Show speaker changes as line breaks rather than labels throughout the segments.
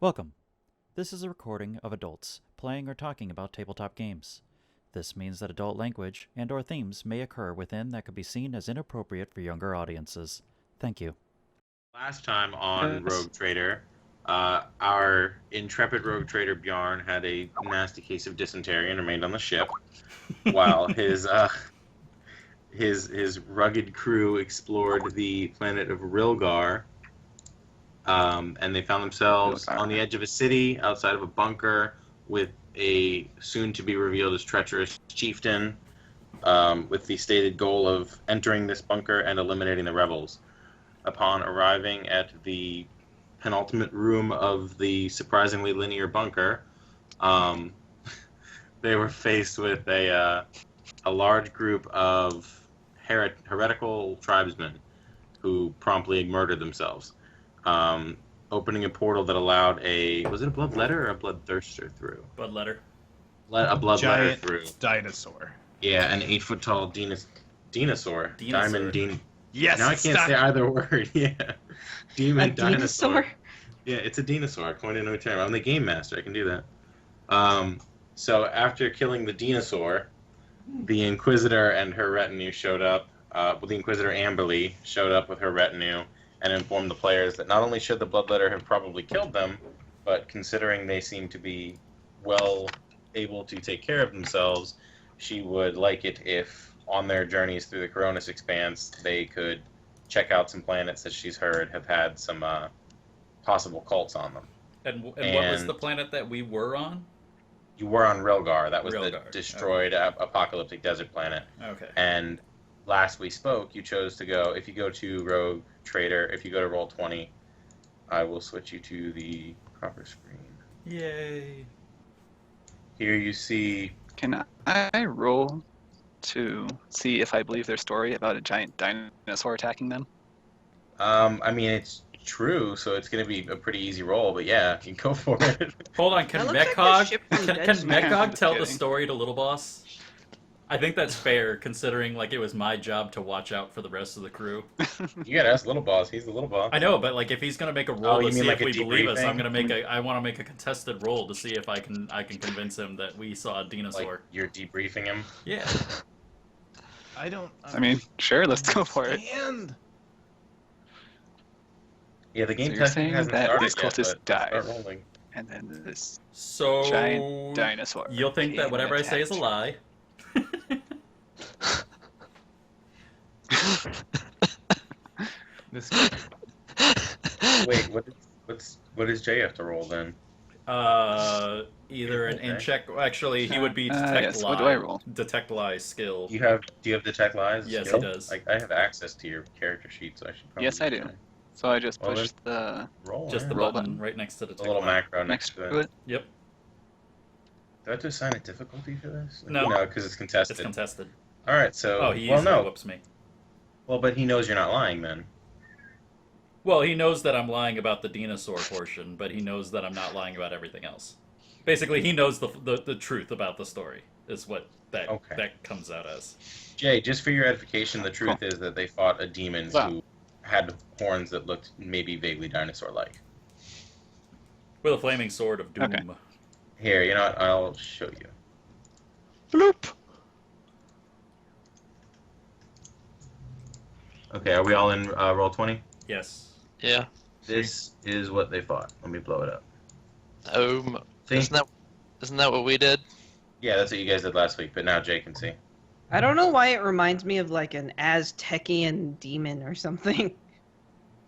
Welcome. This is a recording of adults playing or talking about tabletop games. This means that adult language and/or themes may occur within that could be seen as inappropriate for younger audiences. Thank you.
Last time on Rogue Trader, our intrepid Rogue Trader Bjarn had a nasty case of dysentery and remained on the ship, while his rugged crew explored the planet of Rilgar. And they found themselves on the edge of a city, outside of a bunker, with a soon-to-be-revealed as treacherous chieftain, with the stated goal of entering this bunker and eliminating the rebels. Upon arriving at the penultimate room of the surprisingly linear bunker, they were faced with a large group of heretical tribesmen who promptly murdered themselves. Opening a portal that allowed was it a bloodletter or a bloodthirster through?
Bloodletter.
A bloodletter through.
Dinosaur.
Yeah, an 8-foot-tall dinosaur. Diamond.
Yes.
Now I can't say either word. Yeah. Demon dinosaur.
Dinosaur?
Yeah, it's a dinosaur. I coined a new term. I'm the game master. I can do that. So after killing the dinosaur, the Inquisitor and her retinue showed up. The Inquisitor Amberly showed up with her retinue and informed the players that not only should the bloodletter have probably killed them, but considering they seem to be well able to take care of themselves, she would like it if, on their journeys through the Coronis Expanse, they could check out some planets that she's heard have had some possible cults on them.
And what was the planet that we were on?
You were on Rilgar. That was
Rilgar.
the destroyed apocalyptic desert planet.
Okay.
And last we spoke, you chose to go, if you go to Rogue Trader, if you go to Roll20, I will switch you to the proper screen.
Yay.
Here you see...
Can I roll to see if I believe their story about a giant dinosaur attacking them?
I mean, it's true, so it's going to be a pretty easy roll, but yeah, you can go for it.
Hold on, can
That looks like the ship from
Can
Dead Space.
Mechog tell the
Kidding.
story to Little Boss? I think that's fair, considering like it was my job to watch out for the rest of the crew.
You gotta ask Little Boss. He's the Little Boss.
I know, but like if he's gonna make a
Oh,
roll
you
to
mean
see
like
if
a
we believe us,
debriefing?
I want to make a contested roll to see if I can convince him that we saw a dinosaur.
Like, you're debriefing him?
Yeah.
I mean, sure, let's go for it.
And
Yeah, the game
So you're
technically
saying
hasn't
that
started
this
yet,
cultist
but
died.
start rolling.
And then this
So
giant dinosaur.
you'll think that
came
whatever I
and
say is a
attacked.
lie.
this
Wait, what does Jay have to roll then?
Either an
Okay.
in check. Actually, he would be detect
yes,
lie.
what do I roll?
Detect lie skill.
Do you have Detect Lies?
Yes,
skill?
he does.
I have access to your character sheet, so I should probably
Yes, I do.
try.
So I just
Well,
pushed the
Roll.
Just the
yeah.
roll
button
button.
right next to
The
detect
little
lie.
macro
next
next
to it.
Yep,
Do I have to assign a difficulty for this?
No.
No, because it's contested.
it's contested.
All right, so
Oh, he
well,
easily
no.
whoops me.
Well, but he knows you're not lying then.
Well, he knows that I'm lying about the dinosaur portion, but he knows that I'm not lying about everything else. Basically, he knows the truth about the story, is what that comes out as.
Jay, just for your edification, the truth
Cool.
is that they fought a demon
Wow.
who had horns that looked maybe vaguely dinosaur-like.
With a flaming sword of doom.
Okay.
Here, you know what? I'll show you.
Bloop.
Okay, are we all in Roll20?
Yes.
Yeah.
This is what they fought. Let me blow it up. See?
Isn't that what we did?
Yeah, that's what you guys did last week, but now Jay can see.
I don't know why it reminds me of like an Aztecian demon or something.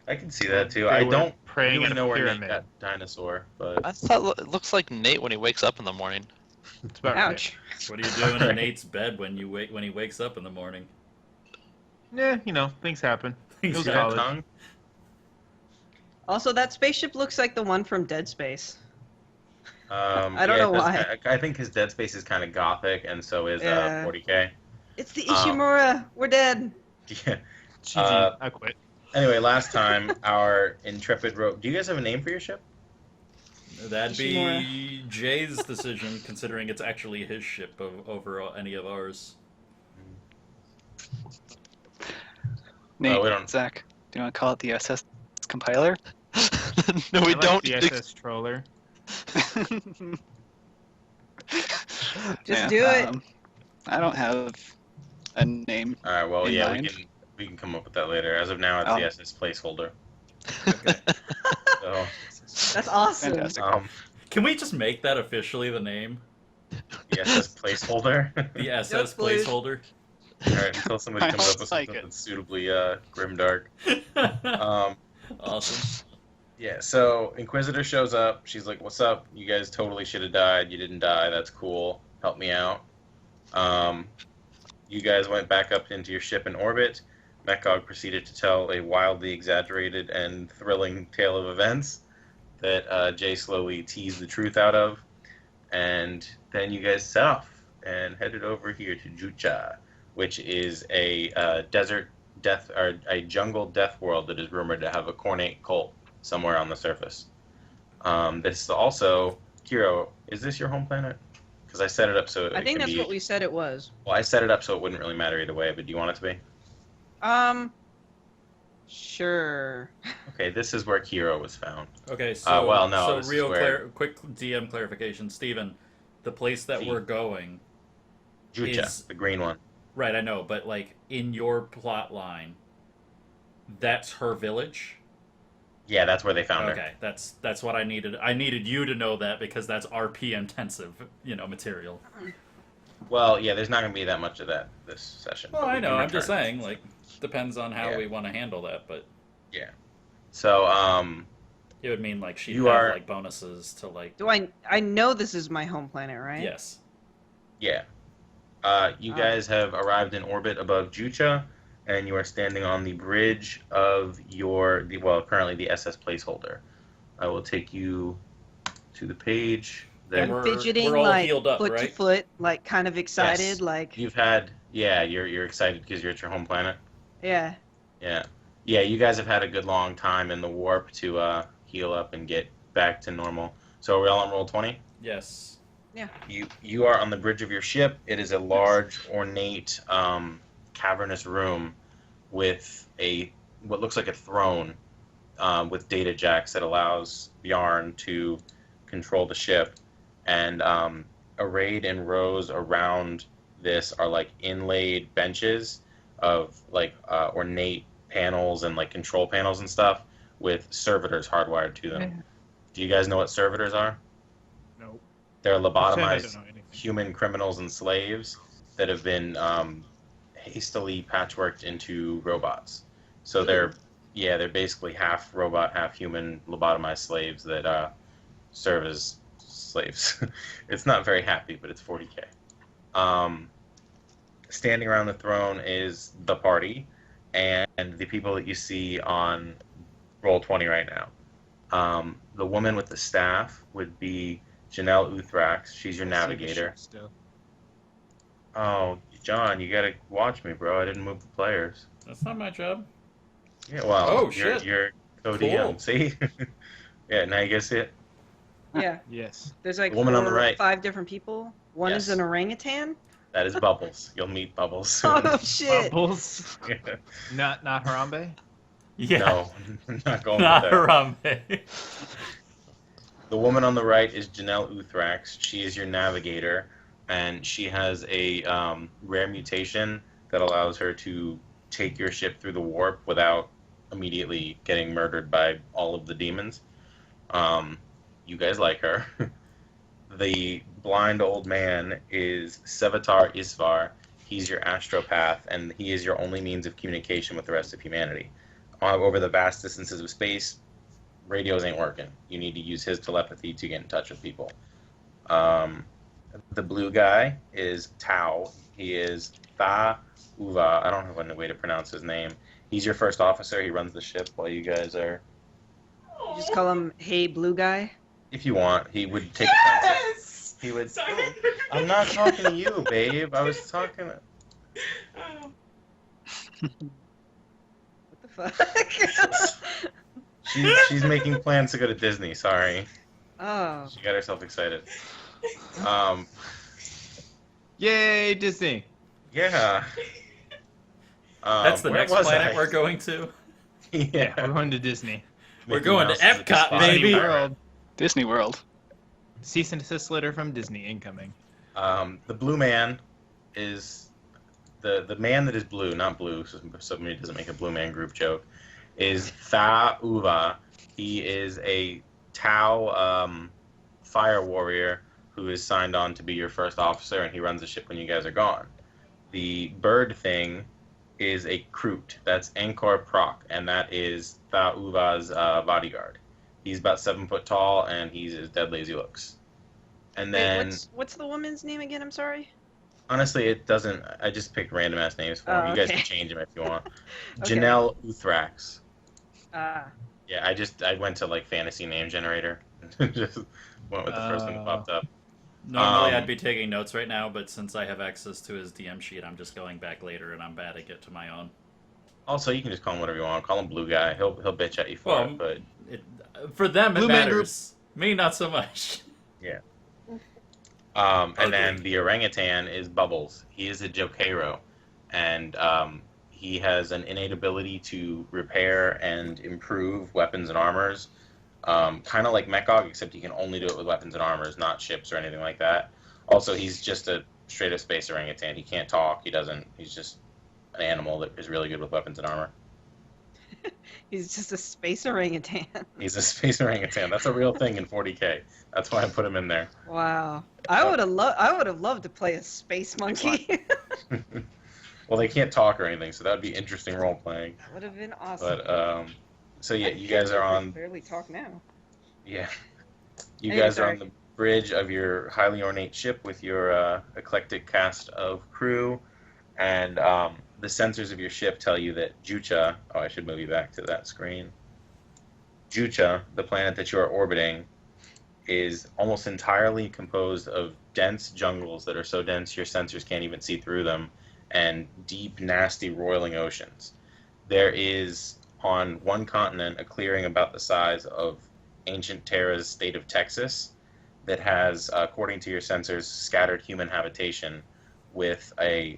I can see that too.
They
I
were
don't
praying
really
at a
know where Nate
pyramid.
got dinosaur, but
I thought it looks like Nate when he wakes up in the morning.
It's about right.
Ouch.
What are you doing in
Alright.
Nate's bed when he wakes up in the morning?
Yeah, things happen. It was
Is that a
college.
tongue?
Also, that spaceship looks like the one from Dead Space.
I
don't know why.
I think his Dead Space is kind of gothic, and so is
Yeah.
40K.
It's the Ishimura. We're dead.
Yeah.
GG. I quit.
Anyway, last time our intrepid rogue. Do you guys have a name for your ship?
That'd be Jay's decision, considering it's actually his ship over any of ours.
Nate,
we don't-
Zach, do you want to call it the SS compiler?
No, we
I like
don't.
the SS Troller.
Just do it.
I don't have a name.
All right. Well,
in
yeah,
mind.
we can come up with that later. As of now, it's the SS placeholder.
Okay.
So,
That's awesome.
Fantastic.
Can we just make that officially the name?
the SS placeholder.
The SS
please.
placeholder?
All right, until somebody
I
comes up with
like
something
it.
that's suitably grimdark.
Awesome.
Yeah, so Inquisitor shows up. She's like, "What's up? You guys totally should have died. You didn't die. That's cool. Help me out." You guys went back up into your ship in orbit. Mekog proceeded to tell a wildly exaggerated and thrilling tale of events that Jay slowly teased the truth out of. And then you guys set off and headed over here to Jucha, which is a desert death or a jungle death world that is rumored to have a cornate cult somewhere on the surface. This is also Kiro. Is this your home planet? Because I set it up so
I think that's what we said it was.
Well, I set it up so it wouldn't really matter either way. But do you want it to be?
Sure.
Okay, this is where Kiro was found.
Okay, so
well, no,
so
this is
real
where-
quick DM clarification, Steven. The place that
The-
we're going,
Jucha,
Is-
the green one.
right? I know, but like in your plot line, that's her village.
Yeah, that's where they found her.
Okay, that's what I needed. I needed you to know that because that's RP intensive, material.
Well, yeah, there's not going to be that much of that this session.
Well,
but we
I know.
can
I'm just
return.
saying, like, depends on how
Yeah.
we want to handle that, but
So,
it would mean like she'd
You
have
are-
like bonuses to like.
Do I know this is my home planet, right?
Yes.
yeah. You guys have arrived in orbit above Jucha, and you are standing on the bridge of currently the SS placeholder. I will take you to the page.
And
I'm
we're
fidgeting
all
like
healed up,
foot
right?
to foot, like kind of excited,
Yes.
like
You're excited because you're at your home planet.
yeah.
Yeah. You guys have had a good long time in the warp to heal up and get back to normal. So are we all on roll 20?
Yes.
You are on the bridge of your ship. It is a large, ornate, cavernous room with what looks like a throne with data jacks that allows Bjarn to control the ship. And arrayed in rows around this are like inlaid benches of like ornate panels and like control panels and stuff with servitors hardwired to them.
Yeah.
Do you guys know what servitors are?
Nope.
They're
I don't
lobotomized
know anything.
human criminals and slaves that have been hastily patchworked into robots. So they're basically half robot, half human lobotomized slaves that serve as slaves. It's not very happy, but it's 40K. Standing around the throne is the party and the people that you see on roll 20 right now. The woman with the staff would be Janelle Uthrax. She's your navigator.
Still.
Oh, John, you gotta watch me, bro. I didn't move the players.
That's not my job.
Yeah, well,
Oh,
you're,
shit.
you're co-DM.
Cool.
See? Yeah, now you guys see it.
Yeah.
Yes.
There's like
The woman on the right.
5 different people. One is
Yes.
an orangutan.
That is Bubbles. You'll meet Bubbles soon.
Oh shit!
Bubbles.
Yeah.
Not Harambe.
Yeah.
No, I'm not going
Not
with that.
Harambe.
The woman on the right is Janelle Uthrax. She is your navigator, and she has a rare mutation that allows her to take your ship through the warp without immediately getting murdered by all of the demons. You guys like her. The blind old man is Sevatar Isvar. He's your astropath, and he is your only means of communication with the rest of humanity. Over the vast distances of space, radios ain't working. You need to use his telepathy to get in touch with people. The blue guy is Tau. He is Tha Uva. I don't have any way to pronounce his name. He's your first officer. He runs the ship while you guys are...
You just call him Hey Blue Guy.
If you want, he would take offense. He would... I'm not talking to you, babe. I was talking...
What the fuck?
She's making plans to go to Disney. Sorry.
Oh.
She got herself excited.
Yay, Disney.
Yeah.
That's the
Where
next
was
planet
I?
we're going to.
Yeah,
Yeah.
we're going to Disney.
We're
Mickey
going to
Mouse is a
Epcot,
despotic
baby.
tyrant.
World.
Disney World.
Cease and desist letter from Disney incoming.
The blue man is the man that is blue, not blue, so somebody doesn't make a blue man group joke, is Tha Uva. He is a Tau fire warrior who is signed on to be your first officer, and he runs the ship when you guys are gone. The bird thing is a Kroot. That's Angkor Proc, and that is Tha Uva's bodyguard. He's about 7 foot tall, and he's as deadly as he looks. And then,
What's the woman's name again? I'm sorry.
honestly, it doesn't. I just picked random ass names for him. You guys
okay.
can change them if you want.
Okay.
Janelle Uthrax.
Ah.
Yeah, I went to like fantasy name generator. Just went with the first one that popped up.
Normally,
Um,
I'd be taking notes right now, but since I have access to his DM sheet, I'm just going back later, and I'm bad at get to my own.
Also, you can just call him whatever you want. Call him Blue Guy. He'll bitch at you for
Well,
it, but
For them,
Blue
it
Man Group.
matters. Me, not so much.
yeah.
Okay.
And then the orangutan is Bubbles. He is a Jokero, and he has an innate ability to repair and improve weapons and armors. Kind of like Mechog, except he can only do it with weapons and armors, not ships or anything like that. Also, he's just a straight up space orangutan. He can't talk. He's just an animal that is really good with weapons and armor.
He's just a space orangutan.
He's a space orangutan. That's a real thing in 40K. That's why I put him in there.
Wow. I would have loved to play a space monkey.
Well, they can't talk or anything, so that would be interesting role playing.
That would have been awesome.
But so yeah, you guys are on.
Barely talk now.
Yeah, you
Anyway,
guys are on
sorry.
the bridge of your highly ornate ship with your eclectic cast of crew, and the sensors of your ship tell you that Jucha. Oh, I should move you back to that screen. Jucha, the planet that you are orbiting, is almost entirely composed of dense jungles that are so dense your sensors can't even see through them, and deep, nasty, roiling oceans. There is, on one continent, a clearing about the size of ancient Terra's state of Texas that has, according to your sensors, scattered human habitation, with the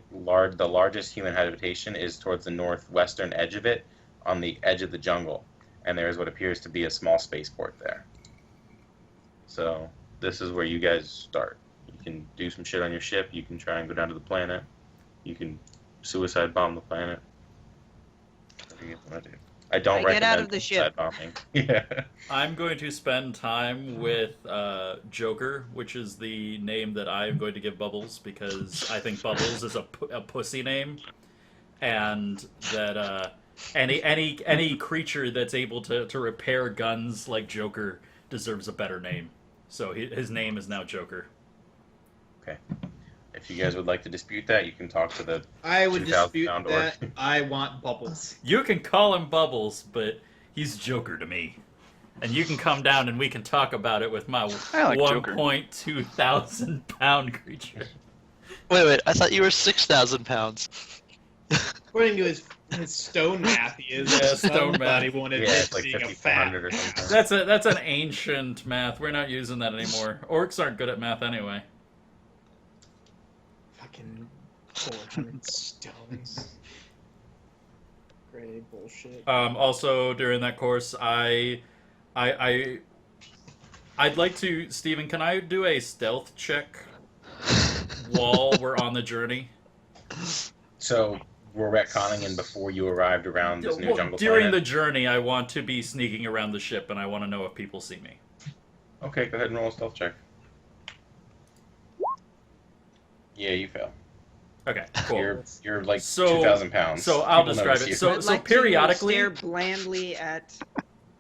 largest human habitation is towards the northwestern edge of it, on the edge of the jungle, and there is what appears to be a small spaceport there. So this is where you guys start. You can do some shit on your ship. You can try and go down to the planet. You can suicide bomb the planet. Whatever you want to do. I don't
Get out
recommend
of the
suicide
ship.
bombing. Yeah.
I'm going to spend time with Joker, which is the name that I'm going to give Bubbles, because I think Bubbles is a pussy name, and that any creature that's able to repair guns like Joker deserves a better name. So his name is now Joker.
Okay. If you guys would like to dispute that, you can talk to the
I would
2,000
dispute
pound
that.
orc.
I want Bubbles.
You can call him Bubbles, but he's Joker to me. And you can come down and we can talk about it with my
I like Joker.
1.2 thousand pound creature.
Wait, I thought you were 6,000 pounds.
According to his stone math, he is.
Yeah, stone
Somebody
math.
wanted
Yeah,
him
it's like
being a fat.
5,400 or something.
That's an ancient math. We're not using that anymore. Orcs aren't good at math anyway.
Fucking 400 stones. Great bullshit.
Also, during that course, I'd like to, Steven, can I do a stealth check while we're on the journey?
So we're retconning in before you arrived around this new jungle
During the
planet?
journey, I want to be sneaking around the ship, and I want to know if people see me.
Okay, go ahead and roll a stealth check. Yeah, you fail.
Okay, cool.
You're like
So-
2,000 pounds.
so I'll
People
describe
notice
it.
you.
So-
I'd like to
periodically-
stare blandly at.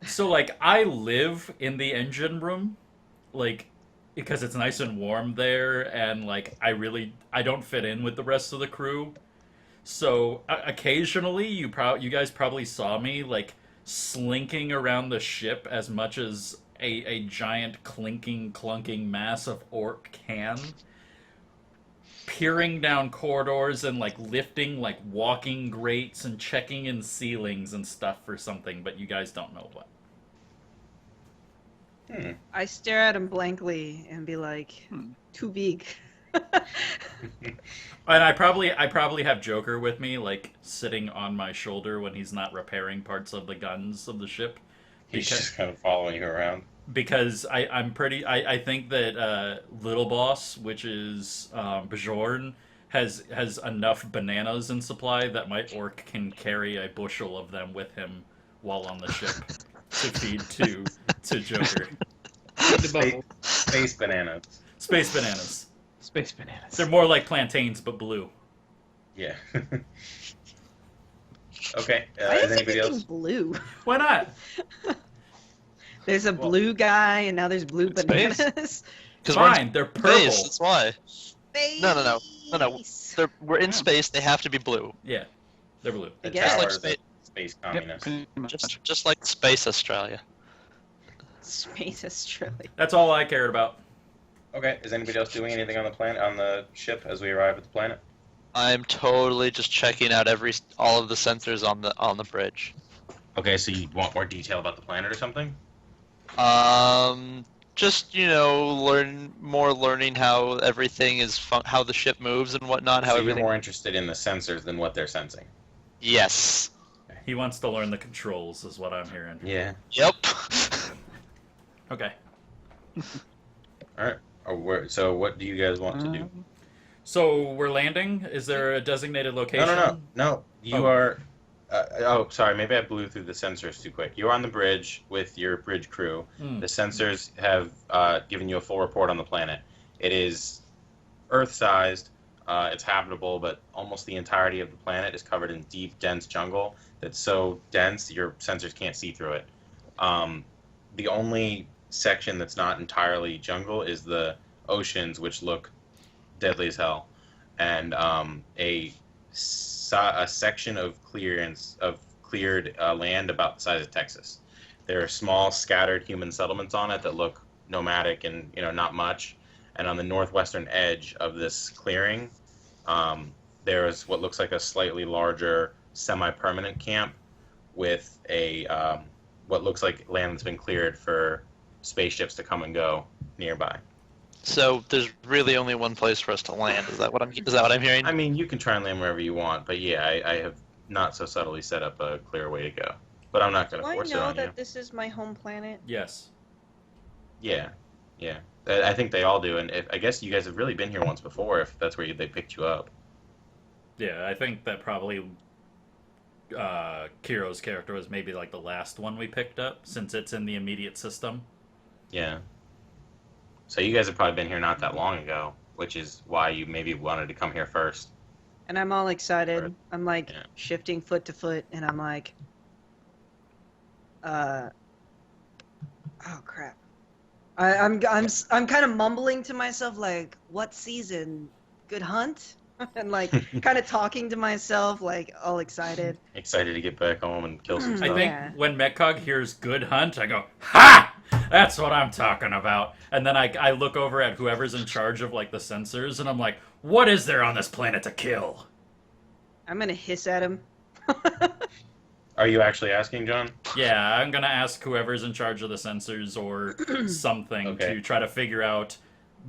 So, like, I live in the engine room, like, because it's nice and warm there, and, like, I don't fit in with the rest of the crew. So, occasionally, you guys probably saw me, like, slinking around the ship as much as a giant clunking mass of orc can, peering down corridors and, like, lifting, like, walking grates and checking in ceilings and stuff for something, but you guys don't know what.
I stare at him blankly and be like, "Too big."
And I probably have Joker with me, like, sitting on my shoulder when he's not repairing parts of the guns of the ship,
He's just kind of following you around.
Because I think that Little Boss, which is Bjorn, has enough bananas in supply that my orc can carry a bushel of them with him while on the ship to feed to Joker.
Space bananas.
Space bananas.
Space bananas.
They're more like plantains but blue.
Yeah. Okay.
Why
Is
is
anybody
everything
else?
blue?
Why not?
There's a blue guy, and now there's blue
It's
bananas.
Because
Fine, they're purple.
space. That's why.
Space.
No. We're in space. They have to be blue.
Yeah, they're blue.
The
guess.
tower
Just
is
like
a space communist.
Just like Space Australia.
Space Australia.
That's all I cared about.
Okay. Is anybody else doing anything on the planet, on the ship, as we arrive at the planet?
I'm totally just checking out all of the sensors on the bridge.
Okay. So you want more detail about the planet or something?
Just learning how everything is how the ship moves and whatnot. How
So you're
everything.
more interested in the sensors than what they're sensing.
Yes.
He wants to learn the controls, is what I'm hearing.
Yeah.
Yep.
Okay.
All right. So what do you guys want to do?
So we're landing. Is there a designated location?
No. You are. Sorry. Maybe I blew through the sensors too quick. You're on the bridge with your bridge crew. The sensors have given you a full report on the planet. It is Earth-sized. It's habitable, but almost the entirety of the planet is covered in deep, dense jungle that's so dense your sensors can't see through it. The only section that's not entirely jungle is the oceans, which look deadly as hell, and a section of cleared land about the size of Texas. There are small, scattered human settlements on it that look nomadic and not much. And on the northwestern edge of this clearing, there is what looks like a slightly larger, semi-permanent camp with a what looks like land that's been cleared for spaceships to come and go nearby.
So there's really only one place for us to land. Is that what I'm hearing?
I mean, you can try and land wherever you want, but yeah, I have not so subtly set up a clear way to go. But I'm not going to
Do I
force it
know
on you.
that this is my home planet?
Yes.
Yeah. I think they all do, and I guess you guys have really been here once before. If that's where they picked you up.
Yeah, I think that probably Kiro's character was maybe like the last one we picked up, since it's in the immediate system.
Yeah. So you guys have probably been here not that long ago, which is why you maybe wanted to come here first.
And I'm all excited.
Right.
I'm like
Yeah.
shifting foot to foot, and I'm like, oh crap. I'm kind of mumbling to myself like, what season? Good hunt? And like kind of talking to myself like all excited.
Excited to get back home and kill some
I
stuff.
think
Yeah.
when Metcog hears good hunt, I go, ha! That's what I'm talking about. And then I look over at whoever's in charge of like the sensors, and I'm like, what is there on this planet to kill?
I'm gonna hiss at him.
Are you actually asking, John?
Yeah, I'm gonna ask whoever's in charge of the sensors or something
Okay.
to try to figure out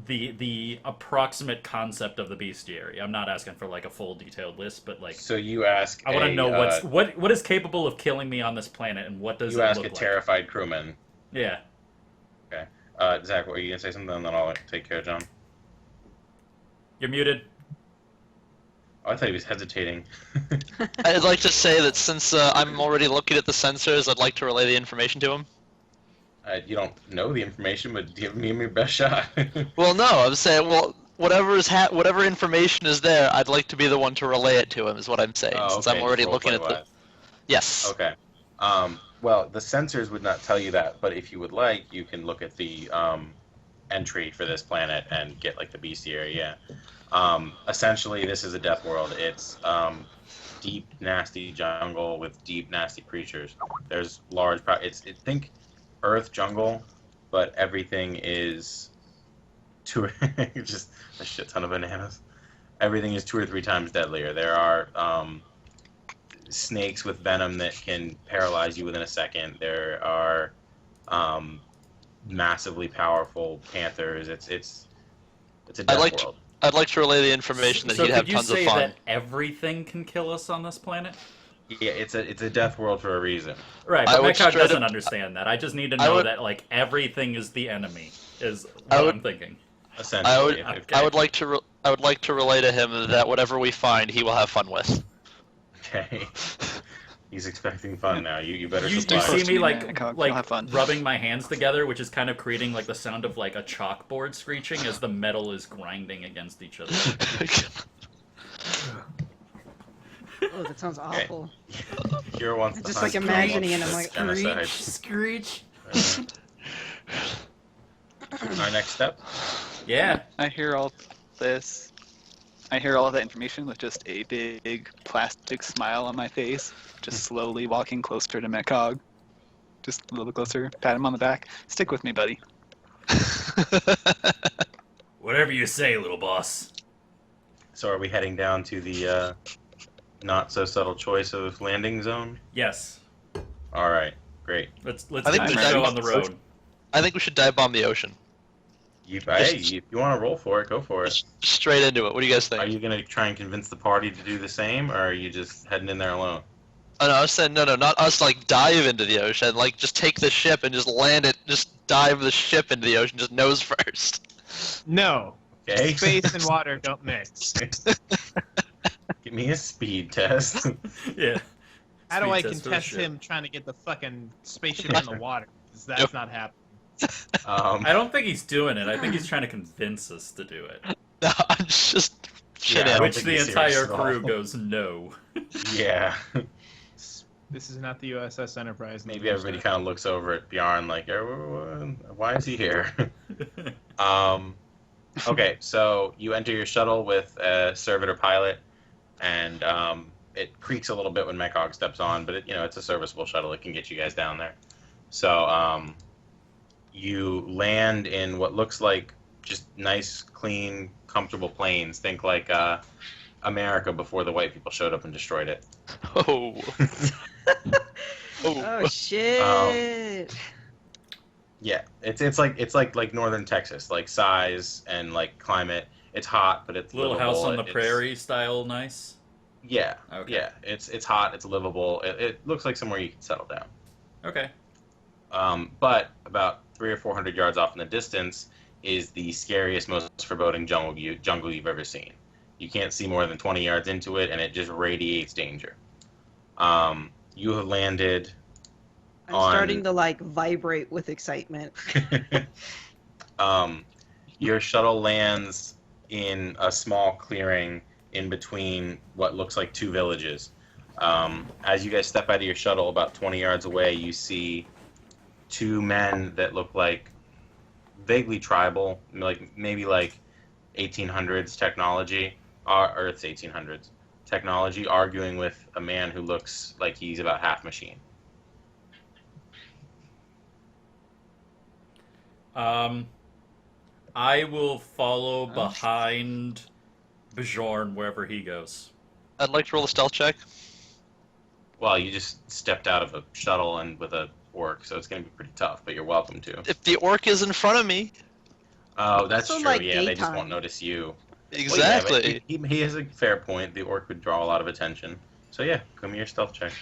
the approximate concept of the bestiary. I'm not asking for like a full detailed list, but like
So you ask.
I want to know
uh,
what is capable of killing me on this planet, and what does
You
it
ask
look
a
like?
terrified crewman.
Yeah.
Okay. Zach, were you gonna say something? And then I'll take care of John.
You're muted.
Oh, I thought he was hesitating.
I'd like to say that since I'm already looking at the sensors, I'd like to relay the information to him.
You don't know the information, but give me your best shot.
Well, no, I'm saying, whatever information is there, I'd like to be the one to relay it to him. Is what I'm saying.
Oh,
Since
okay,
I'm already
just
looking at the.
roleplay-wise.
Yes.
Okay. Well, the sensors would not tell you that, but if you would like, you can look at the entry for this planet and get like the bestiary. Yeah. Essentially, this is a death world. It's deep, nasty jungle with deep, nasty creatures. There's large. Think Earth jungle, but everything is just a shit ton of bananas. Everything is 2 or 3 times deadlier. There are snakes with venom that can paralyze you within a second. There are massively powerful panthers. It's a death world.
I'd like to relay the information that
So
he'd have
could you
tons of
say
fun.
that everything can kill us on this planet?
Yeah, it's a death world for a reason.
Right,
I
but
would
Metcog
straight
doesn't
up-
understand that. I just need to
I
know
would-
that like everything is the enemy. Is
I
what
would-
I'm thinking.
Essentially,
I would,
Okay.
I would like to, I would like to relay to him that whatever we find, he will have fun with.
Okay. He's expecting fun now. You better
You
supply.
see me
Yeah,
like
you'll have fun.
rubbing my hands together, which is kind of creating like the sound of like a chalkboard screeching as the metal is grinding against each other.
Oh, that sounds awful.
Kira wants
I'm
to
just
hunt
like
people
imagining
up
it. I'm
for
like,
genocide.
Screech.
Our next step.
Yeah.
I hear all this. I hear all of that information with just a big plastic smile on my face, just slowly walking closer to Metcog. Just a little closer, pat him on the back. Stick with me, buddy.
Whatever you say, little boss.
So are we heading down to the not so subtle choice of landing zone?
Yes.
All right, great.
Let's
I think
get
we
the
should-
show on the road.
I think we should dive bomb the ocean.
Hey, if you want to roll for it, go for it.
Just straight into it. What do you guys think?
Are you gonna try and convince the party to do the same, or are you just heading in there alone?
Oh no, I was saying no, not us. Like dive into the ocean. Like just take the ship and just land it. Just dive the ship into the ocean. Just nose first.
No.
Okay.
Space and water don't mix.
Give me a speed test.
Yeah.
How do
Speed
I
test for the
contest
ship.
him trying to get the fucking spaceship in the water? 'Cause that's
Yep.
not happening.
I don't think he's doing it. I think he's trying to convince us to do it.
No, I'm just shit
Yeah, I
out.
don't
Which
think
the
he's
entire
serious at all.
crew goes no.
Yeah.
This is not the USS Enterprise.
Maybe everybody kind of looks over at Bjarn like, why is he here? Okay, so you enter your shuttle with a servitor pilot, and it creaks a little bit when Mekog steps on, but it's a serviceable shuttle. It can get you guys down there. So you land in what looks like just nice, clean, comfortable planes. Think like America before the white people showed up and destroyed it.
Oh.
Oh shit!
Yeah, it's like northern Texas, like size and like climate. It's hot, but it's
Little
livable.
house on the
It's-
prairie style nice.
Yeah,
Okay.
yeah. It's hot. It's livable. It looks like somewhere you can settle down.
Okay.
But about 300 or 400 yards off in the distance is the scariest, most foreboding jungle you've ever seen. You can't see more than 20 yards into it, and it just radiates danger. You have landed.
I'm
on-
starting to like vibrate with excitement.
Your shuttle lands in a small clearing in between what looks like two villages. As you guys step out of your shuttle, about 20 yards away, you see two men that look like vaguely tribal, maybe like 1800s technology, or it's 1800s technology, arguing with a man who looks like he's about half machine.
I will follow behind Bjarn wherever he goes.
I'd like to roll a stealth check.
Well, you just stepped out of a shuttle and with a orc, so it's going to be pretty tough, but you're welcome to.
If the orc is in front of me.
Oh, that's
Also,
true.
like,
Yeah, they just
daytime.
won't notice you.
Exactly.
Well, yeah, but he has a fair point. The orc would draw a lot of attention. So yeah, give me your stealth check.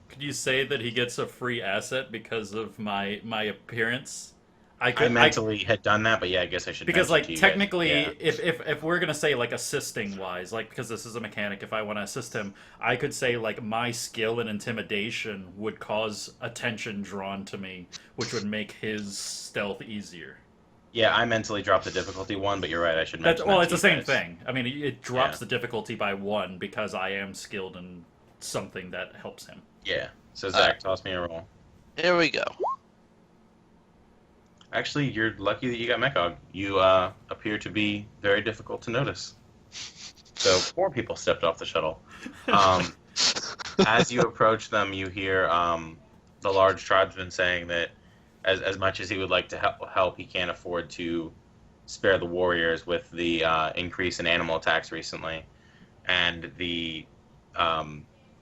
Could you say that he gets a free asset because of my appearance?
I mentally had done that, but yeah, I guess I should.
Because
mention
like
to you
technically,
guys.
if we're gonna say like assisting wise, like because this is a mechanic, if I want to assist him, I could say like my skill in intimidation would cause attention drawn to me, which would make his stealth easier.
Yeah, I mentally dropped the difficulty one, but you're right. I should mention.
Well,
that
it's
to
the
you
same
guys.
thing. I mean, it drops
Yeah.
the difficulty by 1 because I am skilled in something that helps him.
Yeah. So Zach, toss me a roll.
Here we go.
Actually, you're lucky that you got Mekog. You appear to be very difficult to notice. So 4 people stepped off the shuttle. As you approach them, you hear the large tribesman saying that as much as he would like to help, he can't afford to spare the warriors with the increase in animal attacks recently. And the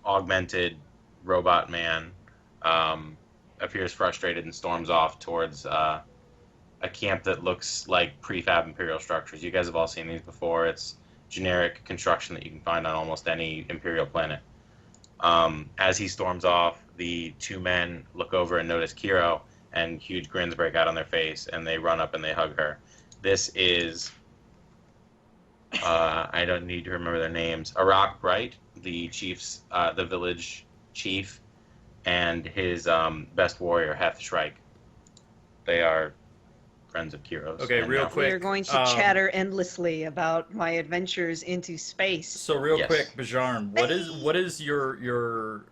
augmented robot man appears frustrated and storms off towards a camp that looks like prefab Imperial structures. You guys have all seen these before. It's generic construction that you can find on almost any Imperial planet. As he storms off, the two men look over and notice Kiro, and huge grins break out on their face, and they run up and they hug her. This is, I don't need to remember their names, Arak Bright, the chief's, the village chief, and his best warrior, Heth Shrike. They are friends of Kiro's.
Okay,
and
real
now-
quick.
We're going to chatter endlessly about my adventures into space.
So real
Yes.
quick, Bjarn, what is your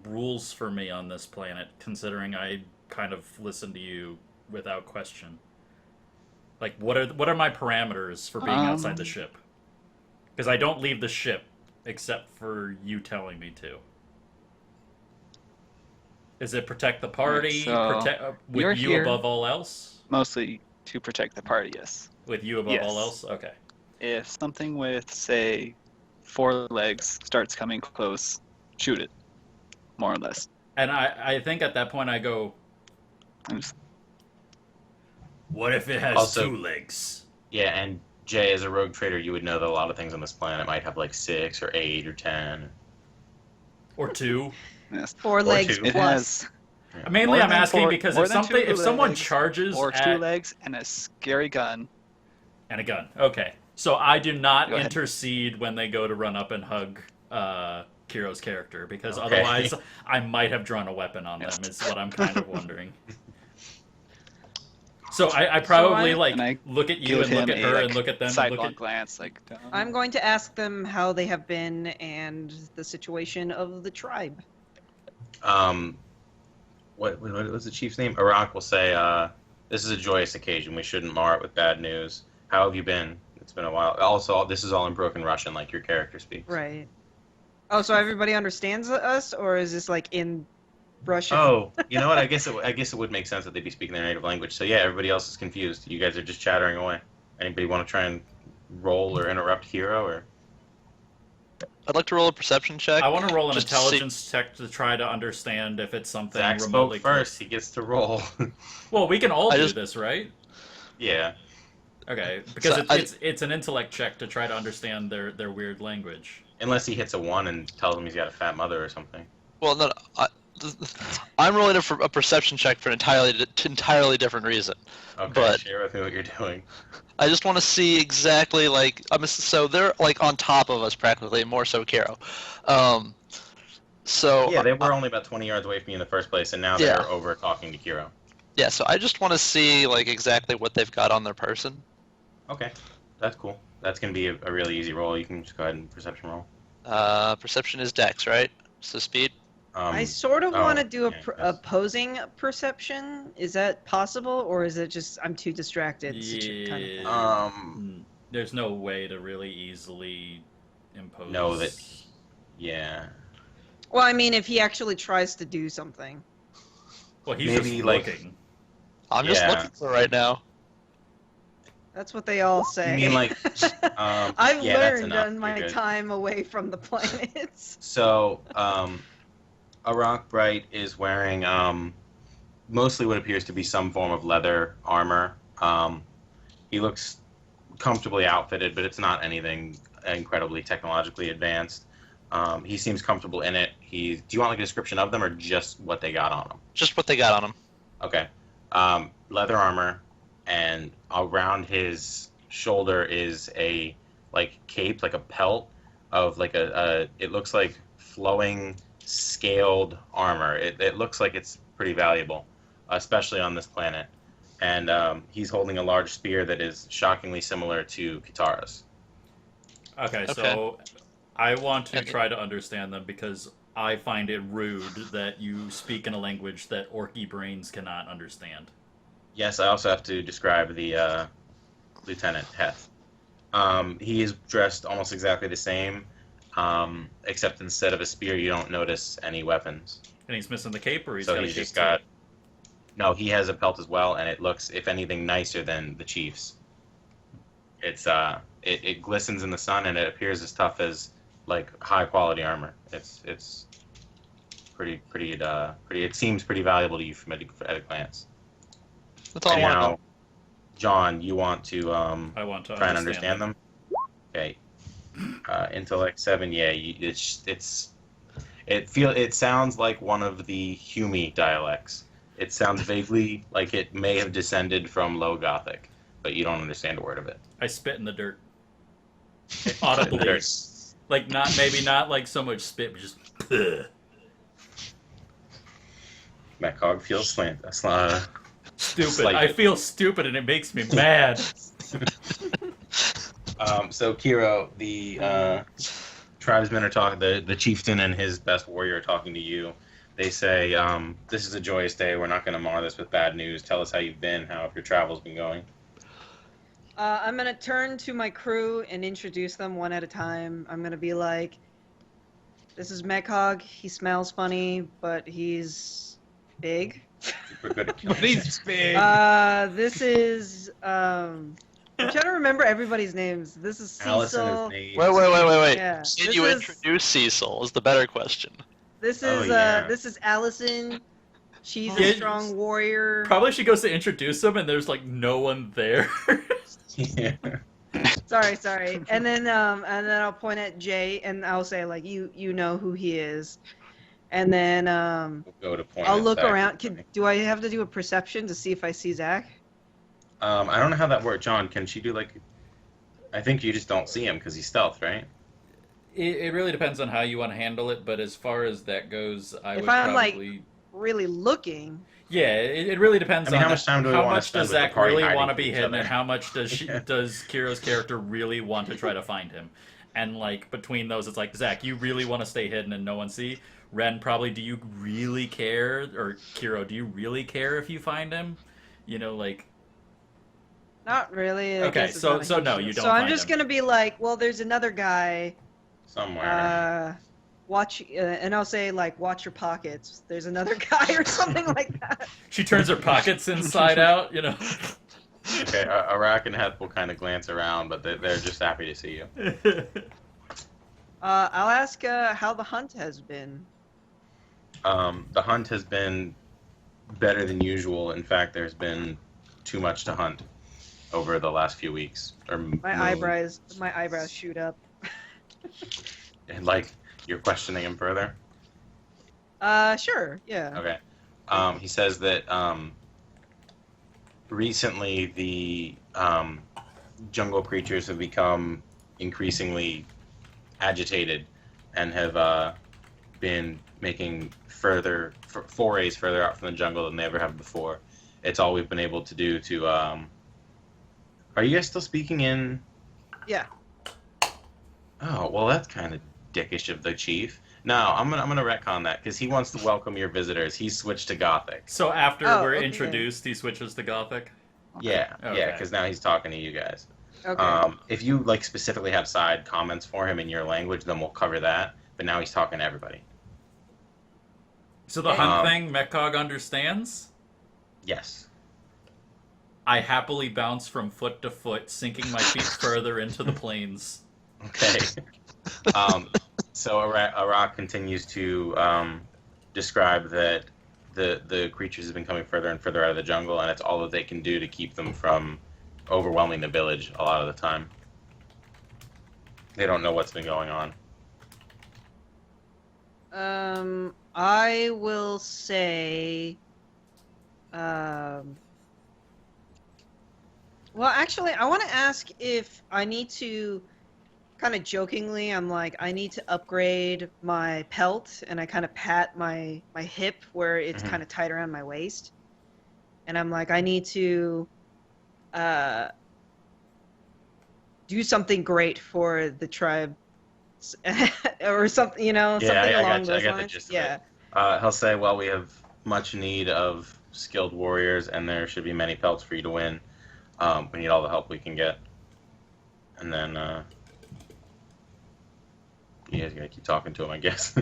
rules for me on this planet? Considering I kind of listen to you without question. Like, what are my parameters for being outside the ship? Because I don't leave the ship except for you telling me to. Is it protect the party?
so
With
you're
you
here.
above all else?
Mostly to protect the party, yes.
With you above
Yes.
all else? Okay.
If something with, say, 4 legs starts coming close, shoot it. More or less.
And I think at that point I go,
I'm just,
what if it has
Also-
2 legs?
Yeah, and Jay, as a rogue trader, you would know that a lot of things on this planet might have like 6 or 8 or 10.
Or 2?
yes.
4 legs
two.
It
plus.
Mainly
More
I'm
than
asking
four-
because
more
if
than
something,
two
if someone
legs
charges
Or 2
at,
legs and a scary gun.
and a gun, okay. So I do not
Go ahead.
intercede when they go to run up and hug Kiro's character, because
Okay.
otherwise I might have drawn a weapon on
Yes.
them, is what I'm kind of wondering. So I probably
So
And I
look at you
give
and look
him
at
a,
her
like,
and look at them and
sidelong
look at...
glance, like.
I'm going to ask them how they have been and the situation of the tribe.
What was the chief's name? Arak will say, this is a joyous occasion. We shouldn't mar it with bad news. How have you been? It's been a while. Also, this is all in broken Russian, like your character speaks.
Right. Oh, so everybody understands us, or is this like in Russian?
Oh, you know what? I guess it would make sense that they'd be speaking their native language. So yeah, everybody else is confused. You guys are just chattering away. Anybody want to try and roll or interrupt Hero or?
I'd like to roll a perception check.
I want to roll an
Just to
intelligence check to try to understand if it's something
Zach
remotely
spoke first. He gets to roll.
Well, we can all
I
do
just-
this, right?
Yeah.
Okay, because
So
it's an intellect check to try to understand their weird language.
Unless he hits a 1 and tells him he's got a fat mother or something.
Well, no, I'm rolling a perception check for an entirely different reason.
Okay,
But-
share with me what you're doing.
I just want to see exactly so they're like on top of us practically, more so Kiro. So
Yeah, they were only about 20 yards away from you in the first place, and now
Yeah.
they're over talking to Kiro.
yeah, so I just want to see like exactly what they've got on their person.
Okay, that's cool. That's gonna be a really easy roll. You can just go ahead and perception roll.
Perception is Dex, right? So speed.
I sort of
oh,
want to do
yeah,
a
yes.
opposing perception. Is that possible, or is it just I'm too distracted? Kind of thing?
There's no way to really easily impose.
know that. Yeah.
Well, I mean, if he actually tries to do something.
Well, he's
maybe,
just
like-
looking.
I'm just
Yeah.
looking for it right now.
That's what they all say.
You mean like?
I've
yeah, that's
learned
enough.
on
You're
my
good.
time away from the planets.
So, Arak Bright is wearing mostly what appears to be some form of leather armor. He looks comfortably outfitted, but it's not anything incredibly technologically advanced. He seems comfortable in it. Do you want like a description of them or just what they got on them?
Just what they got on them.
Okay. Leather armor, and around his shoulder is a like cape, like a pelt of like it looks like flowing scaled armor. It looks like it's pretty valuable, especially on this planet. And he's holding a large spear that is shockingly similar to Kitara's.
Okay, so I want to try to understand them because I find it rude that you speak in a language that orky brains cannot understand.
Yes, I also have to describe the Lieutenant Heth. He is dressed almost exactly the same, except instead of a spear, you don't notice any weapons.
And he's missing the cape, or he's
So
got a
he's
cape
just
too?
got. No, he has a pelt as well, and it looks, if anything, nicer than the Chief's. It's it glistens in the sun, and it appears as tough as like high quality armor. It's pretty. It seems pretty valuable to you at a glance.
That's all I
And
want to
now,
know.
John, you want to
I want to
try and understand them. Okay. Intellect 7, yeah, it's It sounds like one of the Hume dialects. It sounds vaguely like it may have descended from Low Gothic, but you don't understand a word of it.
I spit in the dirt. Audibly. Like, maybe not like so much spit, but just ugh.
Metcog feels stupid.
Slighted. I feel stupid and it makes me mad.
So Kiro, the tribesmen are talking. The chieftain and his best warrior are talking to you. They say, "This is a joyous day. We're not going to mar this with bad news. Tell us how you've been. How have your travels been going?"
I'm gonna turn to my crew and introduce them one at a time. I'm gonna be like, "This is Mekhog. He smells funny, but he's big."
Super good at
But he's big.
This is I'm trying to remember everybody's names. This is
Alyson
Cecil.
is named.
Wait.
Yeah.
Can you introduce Cecil? Is the better question.
This
Oh,
is
yeah.
this is Alyson. She's
Yeah,
a strong warrior.
Probably she goes to introduce him and there's like no one there.
Yeah.
Sorry. And then I'll point at Jay and I'll say like you know who he is. And then
We'll go to point.
I'll
at
look
Zach.
around. Do I have to do a perception to see if I see Zach?
I don't know how that works. John, can she do like? I think you just don't see him because he's stealth, right?
It really depends on how you want to handle it, but as far as that goes, I
If
would
I'm, like,
probably...
Really looking.
Yeah, it really depends
I mean,
on
how much time do we
how
wanna
much
spend
does
with the
Zach
party
really
hiding
want to
from
be
each
hidden,
other?
and how much does
Yeah.
does Kiro's character really want to try to find him? And like between those, it's like Zach, you really want to stay hidden and no one see. Ren, probably, do you really care? Or Kiro, do you really care if you find him? You know, like.
Not really. I
Okay,
guess it's
so-
not a
so
huge
no,
deal.
you don't
So I'm
find
just
him.
gonna be like, well, there's another guy.
Somewhere.
Watch, and I'll say like, watch your pockets. There's another guy or something like that.
She turns her pockets inside out, you know.
Okay, Arak and Heth will kind of glance around, but they're just happy to see you.
I'll ask how the hunt has been.
The hunt has been better than usual. In fact, there's been too much to hunt over the last few weeks.
My eyebrows shoot up.
And like, you're questioning him further?
Sure, yeah.
Okay. He says that recently the jungle creatures have become increasingly agitated and have been making further forays further out from the jungle than they ever have before. It's all we've been able to do to... Are you guys still speaking in...
Yeah.
Oh, well, that's kind of dickish of the chief. No, I'm gonna retcon that because he wants to welcome your visitors. He's switched to Gothic.
So after
Oh,
we're
okay.
introduced, he switches to Gothic?
Yeah,
Okay.
yeah, because now he's talking to you guys.
Okay.
If you like specifically have side comments for him in your language, then we'll cover that. But now he's talking to everybody.
So the hunt thing, Mekhog understands?
Yes.
I happily bounce from foot to foot, sinking my feet further into the plains.
Okay. So Arak continues to describe that the creatures have been coming further and further out of the jungle, and it's all that they can do to keep them from overwhelming the village a lot of the time. They don't know what's been going on.
I will say, well, actually, I want to ask if I need to, kind of jokingly, I'm like, I need to upgrade my pelt, and I kind of pat my hip where it's
Mhm.
kind of tight around my waist. And I'm like, I need to do something great for the tribe, or something, you know, something along those
I got the
lines.
gist of
Yeah.
it. He'll say, well, we have much need of skilled warriors, and there should be many pelts for you to win. We need all the help we can get. And then, you guys gotta keep talking to him, I guess.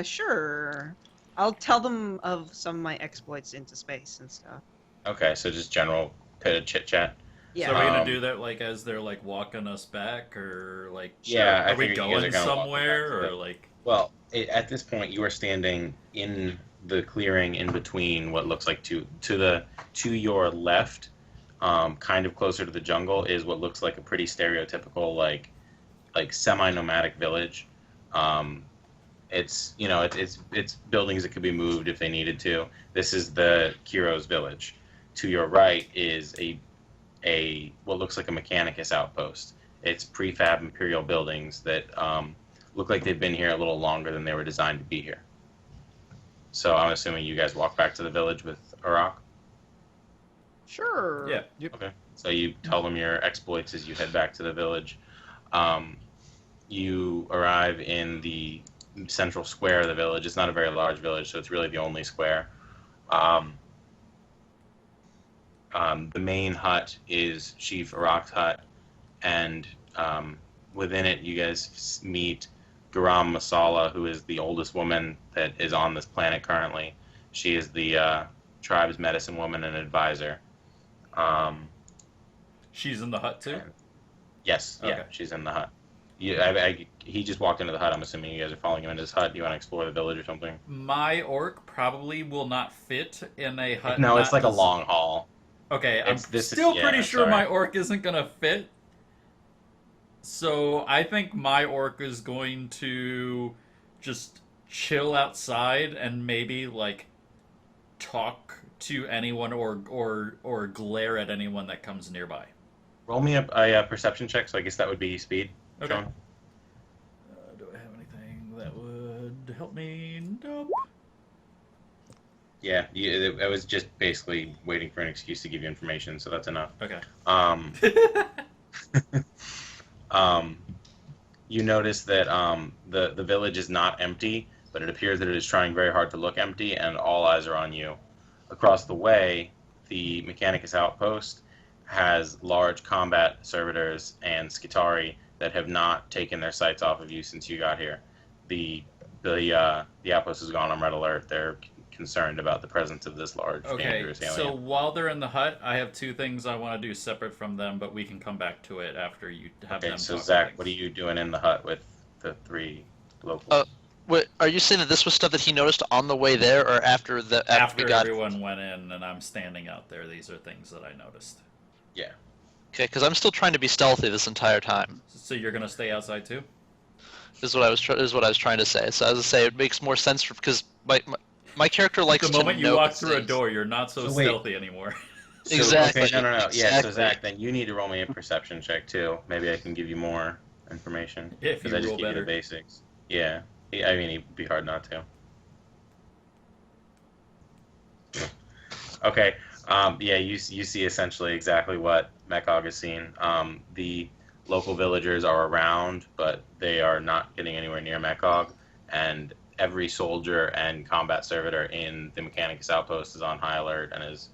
Sure. I'll tell them of some of my exploits into space and stuff.
Okay, so just general bit of chit-chat.
Yeah.
So are we gonna
Um,
do that like as they're like walking us back, or like
Yeah, I
are we
figured you guys
going
are gonna walk
somewhere,
back,
or
but-
like
Well, at this point, you are standing in the clearing in between what looks like to your left, kind of closer to the jungle, is what looks like a pretty stereotypical like semi-nomadic village. It's it's buildings that could be moved if they needed to. This is the Kiro's village. To your right is a what looks like a Mechanicus outpost. It's prefab Imperial buildings that look like they've been here a little longer than they were designed to be here. So I'm assuming you guys walk back to the village with Arak?
Sure.
Yeah.
Yep.
Okay. So you tell them your exploits as you head back to the village. You arrive in the central square of the village. It's not a very large village, so it's really the only square. The main hut is Chief Arak's hut, and within it you guys meet Garam Masala, who is the oldest woman that is on this planet currently. She is the tribe's medicine woman and advisor.
She's in the hut too?
Yes, yeah,
Okay.
she's in the hut. He just walked into the hut. I'm assuming you guys are following him into his hut. Do you want to explore the village or something?
My orc probably will not fit in a hut.
No, it's
not
like a
des-
long hall.
Okay, I'm
This is-
still
yeah,
pretty sure
sorry.
my orc isn't gonna fit. So I think my orc is going to just chill outside and maybe like talk to anyone or glare at anyone that comes nearby.
Roll me a perception check, so I guess that would be speed.
Okay.
Sean.
Do I have anything that would help me? Nope.
Yeah, I was just basically waiting for an excuse to give you information, so that's enough.
Okay.
You notice that the village is not empty, but it appears that it is trying very hard to look empty, and all eyes are on you. Across the way, the Mechanicus outpost has large combat servitors and Skitari that have not taken their sights off of you since you got here. The outpost has gone on red alert. They're concerned about the presence of this large,
Okay,
dangerous alien.
so while they're in the hut, I have two things I want to do separate from them, but we can come back to it after you have
Okay,
them
so
talk
Zach,
things.
what are you doing in the hut with the three locals?
Wait, are you saying that this was stuff that he noticed on the way there, or after
After
we got?
everyone went in and I'm standing out there, these are things that I noticed.
Yeah.
Okay, because I'm still trying to be stealthy this entire time.
So you're gonna stay outside too?
Is what I was trying to say. So as I say, it makes more sense because my character likes
The
to
moment you
know
walk through a
things.
door, you're not so
So wait.
stealthy anymore.
So,
Exactly.
Okay, no. Yeah, so
Exactly.
Zach, then you need to roll me a perception check too. Maybe I can give you more information.
If
Because
you
I just
roll
give you
better.
the basics. Yeah. I mean, it'd be hard not to. Okay. Yeah, you see essentially exactly what Mekog has seen. The local villagers are around, but they are not getting anywhere near Mekog, and every soldier and combat servitor in the Mechanicus outpost is on high alert and is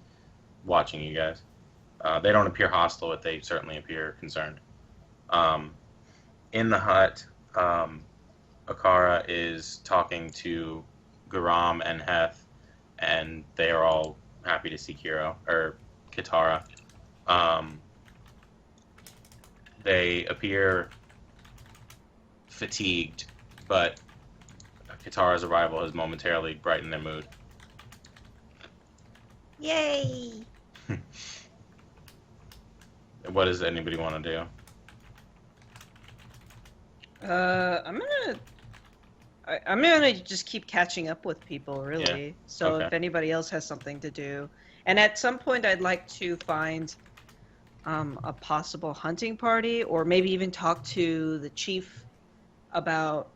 watching you guys. They don't appear hostile, but they certainly appear concerned. In the hut, Akara is talking to Garam and Heth, and they are all happy to see Kitara. They appear fatigued, but Kitara's arrival has momentarily brightened their mood.
Yay!
What does anybody want to do?
I'm gonna just keep catching up with people, really.
Yeah.
So
Okay.
if anybody else has something to do, and at some point I'd like to find a possible hunting party, or maybe even talk to the chief about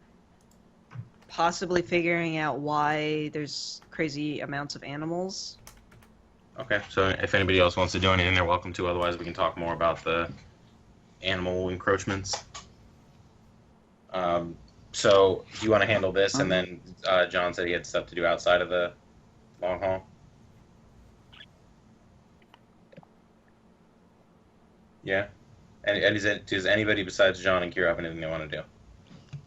possibly figuring out why there's crazy amounts of animals.
Okay, so if anybody else wants to do anything, they're welcome to. Otherwise, we can talk more about the animal encroachments. So, do you want to handle this? And then John said he had stuff to do outside of the long haul. Yeah. And does anybody besides John and Kira have anything they want to do?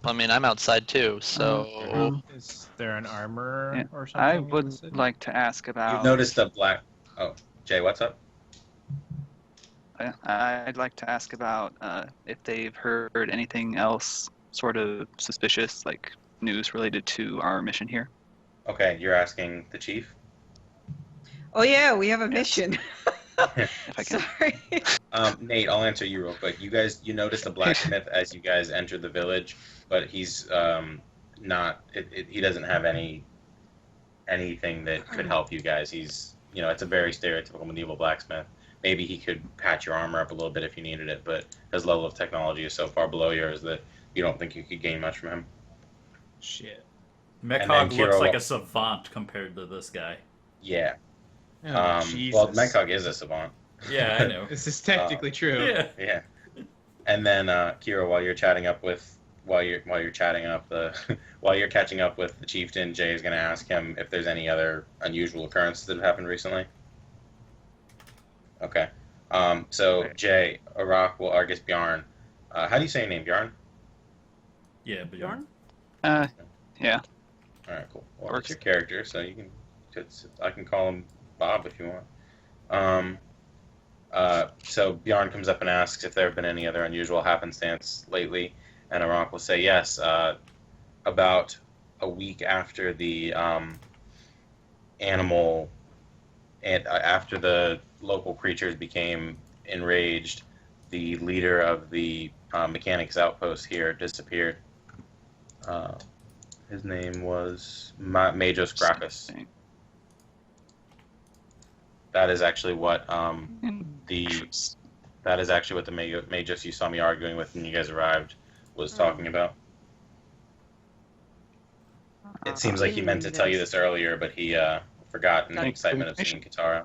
I mean, I'm outside too, so
Is there an armor
Yeah,
or something?
I
in the
would
city?
like to ask about.
You've noticed the black. Oh, Jay, what's up?
I'd like to ask about if they've heard anything else sort of suspicious, like news related to our mission here.
Okay, you're asking the chief.
Oh yeah, we have a mission.
If I can.
Sorry.
Nate, I'll answer you real quick. You noticed the blacksmith as you guys entered the village, but he's not. He doesn't have anything that could help you guys. He's, it's a very stereotypical medieval blacksmith. Maybe he could patch your armor up a little bit if you needed it, but his level of technology is so far below yours that you don't think you could gain much from him.
Shit.
Mechog looks like a savant compared to this guy.
Yeah.
Oh, Jesus.
Well, Mechog is a savant.
Yeah, I know.
This is technically true.
Yeah.
Yeah. And then Kira, while you're catching up with the chieftain, Jay is going to ask him if there's any other unusual occurrences that have happened recently. Okay. So Jay, I guess Bjarn. How do you say your name, Bjarn?
Yeah, Bjarn.
Yeah.
All right, cool. Well, it's your character, so I can call him Bob if you want. So Bjarn comes up and asks if there have been any other unusual happenstance lately, and Arak will say yes. About a week after the animal, and after the local creatures became enraged, the leader of the mechanics outpost here disappeared. His name was Majos Gracchus. That is actually what the Majos you saw me arguing with when you guys arrived was talking about. It seems like he meant to tell you this earlier, but he forgot in the excitement of seeing Katara.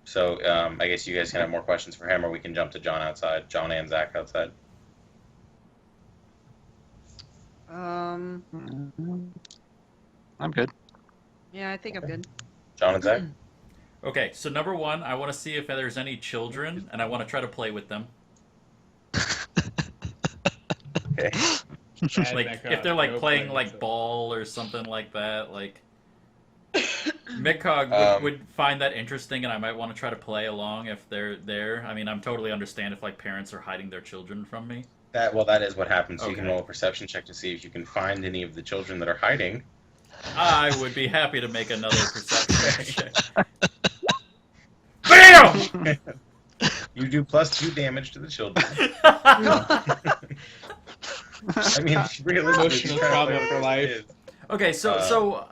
So I guess you guys can have more questions for him, or we can jump to John outside. John and Zach outside.
I'm good.
Yeah, I think I'm good.
John and Zach?
Okay, so number one, I want to see if there's any children, and I want to try to play with them.
Okay.
Like, if they're, like, playing, like, ball or something like that, like... Mechog would find that interesting, and I might want to try to play along if they're there. I mean, I'm totally understand if, like, parents are hiding their children from me.
That is what happens. So
Okay.
You can roll a perception check to see if you can find any of the children that are hiding.
I would be happy to make another perception check. BAM!
You do +2 damage to the children. I mean, realistically,
Emotional trauma for life.
Okay, so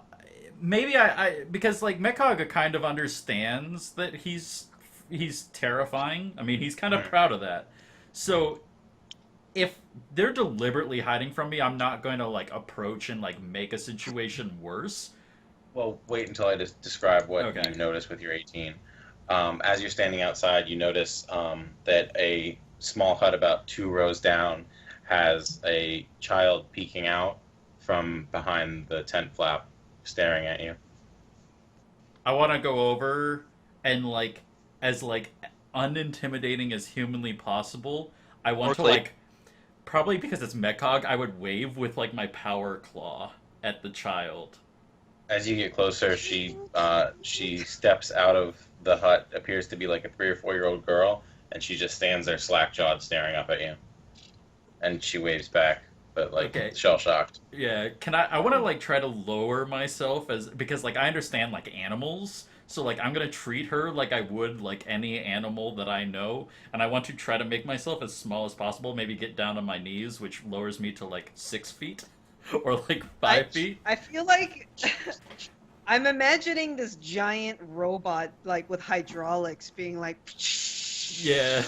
maybe I because like Mechog kind of understands that he's terrifying. I mean, he's kind of proud of that. So if they're deliberately hiding from me, I'm not going to like approach and like make a situation worse.
Well, wait until I just describe what
Okay.
you notice with your 18. As you're standing outside, you notice that a small hut about 2 rows down has a child peeking out from behind the tent flap, staring at you.
I want to go over and like as like unintimidating as humanly possible. I want to like probably because it's Mechog, I would wave with like my power claw at the child.
As you get closer, she steps out of the hut, appears to be like a 3 or 4-year-old girl, and she just stands there slack-jawed staring up at you. And she waves back, but like shell-shocked.
Yeah, I want to like try to lower myself because like I understand like animals, so like I'm gonna treat her like I would like any animal that I know, and I want to try to make myself as small as possible, maybe get down on my knees, which lowers me to like 6 feet or like 5 feet.
I feel like I'm imagining this giant robot like with hydraulics being like
Yeah.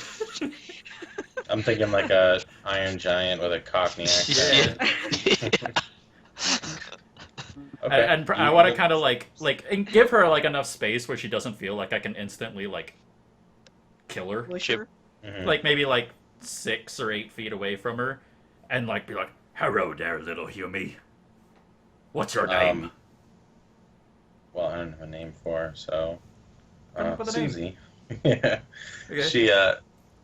I'm thinking like a Iron Giant with a Cockney accent.
Yeah.
Okay.
And I want to kind of like and give her like enough space where she doesn't feel like I can instantly like kill her.
Sure.
Mhm.
Like maybe like 6 or 8 feet away from her, and like be like, "Hello there, little Humie. What's your name?"
Well, I don't have a name for her, so
Come up with a name.
Susie. Yeah.
Okay.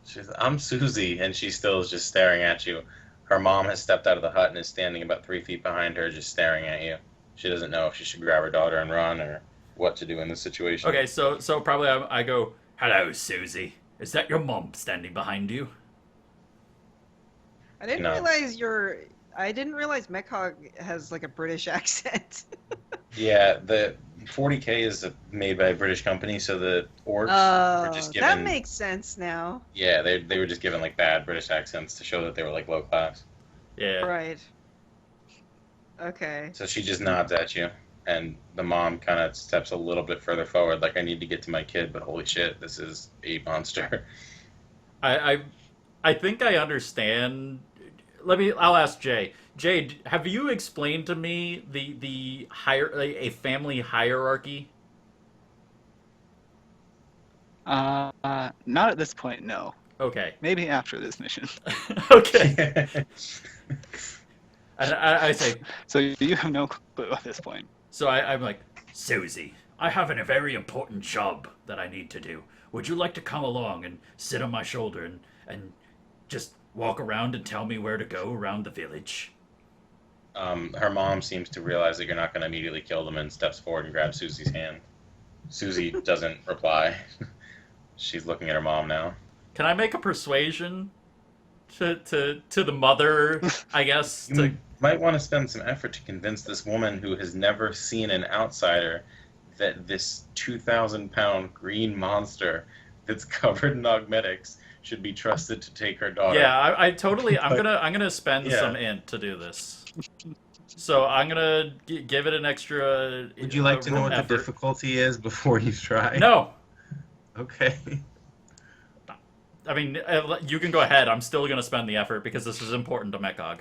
She's I'm Susie, and she still is just staring at you. Her mom has stepped out of the hut and is standing about 3 feet behind her, just staring at you. She doesn't know if she should grab her daughter and run or what to do in this situation.
Okay, so probably I go, "Hello, Susie. Is that your mom standing behind you?"
I didn't
No.
realize Mechog has like a British accent.
Yeah, the 40K is made by a British company, so the orcs were just given.
That makes sense now.
Yeah, they were just given like bad British accents to show that they were like low class.
Yeah.
Right. Okay.
So she just nods at you, and the mom kind of steps a little bit further forward, like, I need to get to my kid, but holy shit, this is a monster.
I think I understand. I'll ask Jay. Jay, have you explained to me a family hierarchy?
Not at this point, no.
Okay.
Maybe after this mission.
Okay. And I say,
So you have no clue at this point.
so I'm like, Susie, I have a very important job that I need to do. Would you like to come along and sit on my shoulder and just walk around and tell me where to go around the village?
Her mom seems to realize that you're not going to immediately kill them and steps forward and grabs Susie's hand. Susie doesn't reply. She's looking at her mom now.
Can I make a persuasion to the mother, I guess?
You might want to spend some effort to convince this woman who has never seen an outsider that this 2,000-pound green monster that's covered in augmetics should be trusted to take her daughter.
Yeah, I totally. I'm gonna spend some int to do this. So I'm gonna give it an extra.
Would you like to know what
effort.
the difficulty is before you try?
No.
Okay.
I mean, you can go ahead. I'm still gonna spend the effort because this is important to Mekog.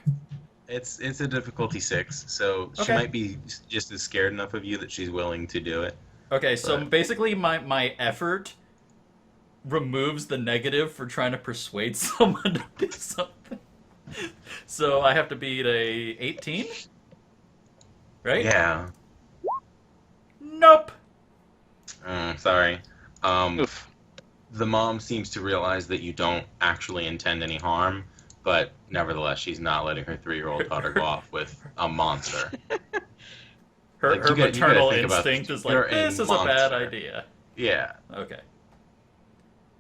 It's a difficulty 6, so she
Okay.
might be just as scared enough of you that she's willing to do it.
Okay, so
But-
basically my effort removes the negative for trying to persuade someone to do something. So I have to beat a 18? Right?
Yeah.
Nope.
Sorry.
Oof.
The mom seems to realize that you don't actually intend any harm, but nevertheless, she's not letting her 3-year-old daughter go off with a monster.
Her
Like, you gotta
maternal
think about
instinct
this.
is like,
You're a
this is a bad
monster.
idea.
Yeah.
Okay.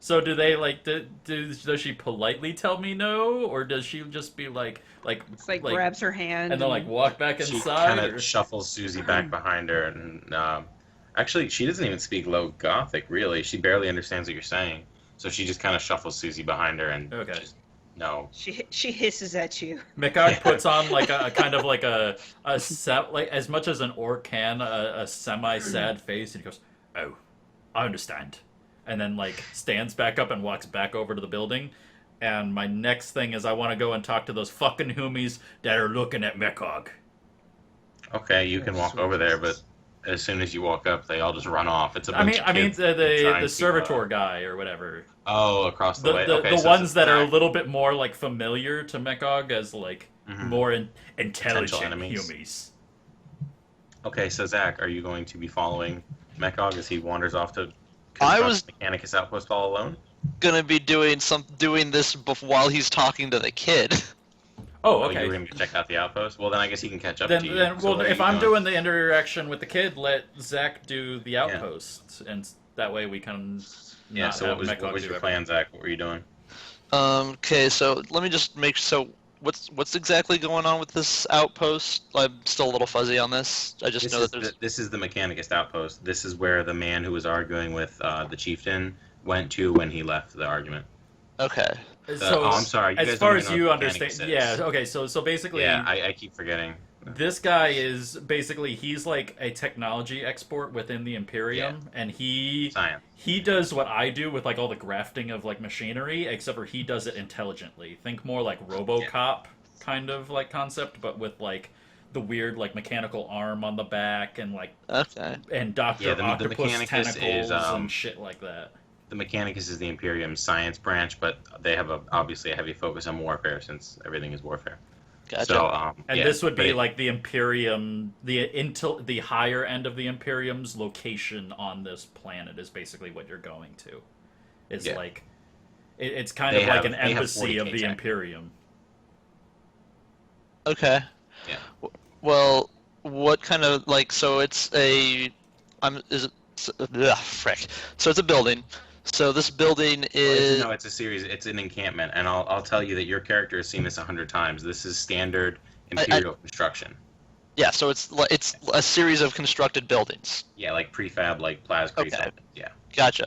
So do they like does she politely tell me no, or does she just be like
It's like grabs her hand
and then like walk back
She
inside?
kind
or-
of shuffles Susie back behind her, and actually, she doesn't even speak low Gothic, really. She barely understands what you're saying. So she just kind of shuffles Susie behind her and
Okay.
just, no.
She hisses at you.
Mikog puts on like a kind of like a set, like as much as an orc can, a semi-sad face, and he goes, "Oh, I understand," and then like stands back up and walks back over to the building. And my next thing is I want to go and talk to those fucking homies that are looking at Mikog.
Okay, you can walk over there, but as soon as you walk up, they all just run off. It's a
I
bunch
mean,
of kids that try
the
and keep
servitor
up.
guy or whatever.
Oh, across the way.
The
Okay, so
ones
it's
that are a
Zach.
little bit more like familiar to Mekog as like more intelligent
enemies.
humies.
Okay, so Zach, are you going to be following Mekog as he wanders off to
I
confront
was-
the Mechanicus outpost all alone?
Gonna be doing this while he's talking to the kid.
Oh,
Oh,
okay.
you were going to check out the outpost? Well, then I guess he can catch up
Then,
to you.
then
So
well,
where are
if
you
I'm
going?
doing the interaction with the kid, let Zach do the outpost, and that way we can.
Yeah,
not
so
have
what was
Mekog
your
do everything.
plan, Zach? What were you doing?
Okay, so let me just make what's exactly going on with this outpost? I'm still a little fuzzy on this. I just know that there's
This is the Mechanicus outpost. This is where the man who was arguing with the chieftain went to when he left the argument.
okay.
So,
I'm sorry. You
as
guys
far
don't
as
even know
you
what Mechanicus
understand,
is.
yeah, okay. So basically,
Yeah, I keep forgetting.
this guy is basically he's like a technology export within the Imperium, and
Science.
he does what I do with like all the grafting of like machinery, except for he does it intelligently. Think more like RoboCop kind of like concept, but with like the weird like mechanical arm on the back and like
Okay.
and Doctor
Yeah, the
Octopus
Mechanicus
tentacles
is,
and shit like that.
The Mechanicus is the Imperium science branch, but they have obviously a heavy focus on warfare since everything is warfare.
Gotcha.
So,
And
yeah,
this would
but
be
it-
like the Imperium, the higher end of the Imperium's location on this planet is basically what you're going to. It's
Yeah.
like it's kind
They
of like
have-
an
they have
embassy of
40K
the
tech.
Imperium.
Okay.
Yeah.
Well, what kind of so it's a frick. So it's a building. So this building is
No, it's a series. It's an encampment, and I'll tell you that your character has seen this 100 times. This is standard Imperial construction.
yeah. So it's a series of constructed buildings.
Yeah, like prefab, like plascrete.
Okay.
Yeah.
Gotcha.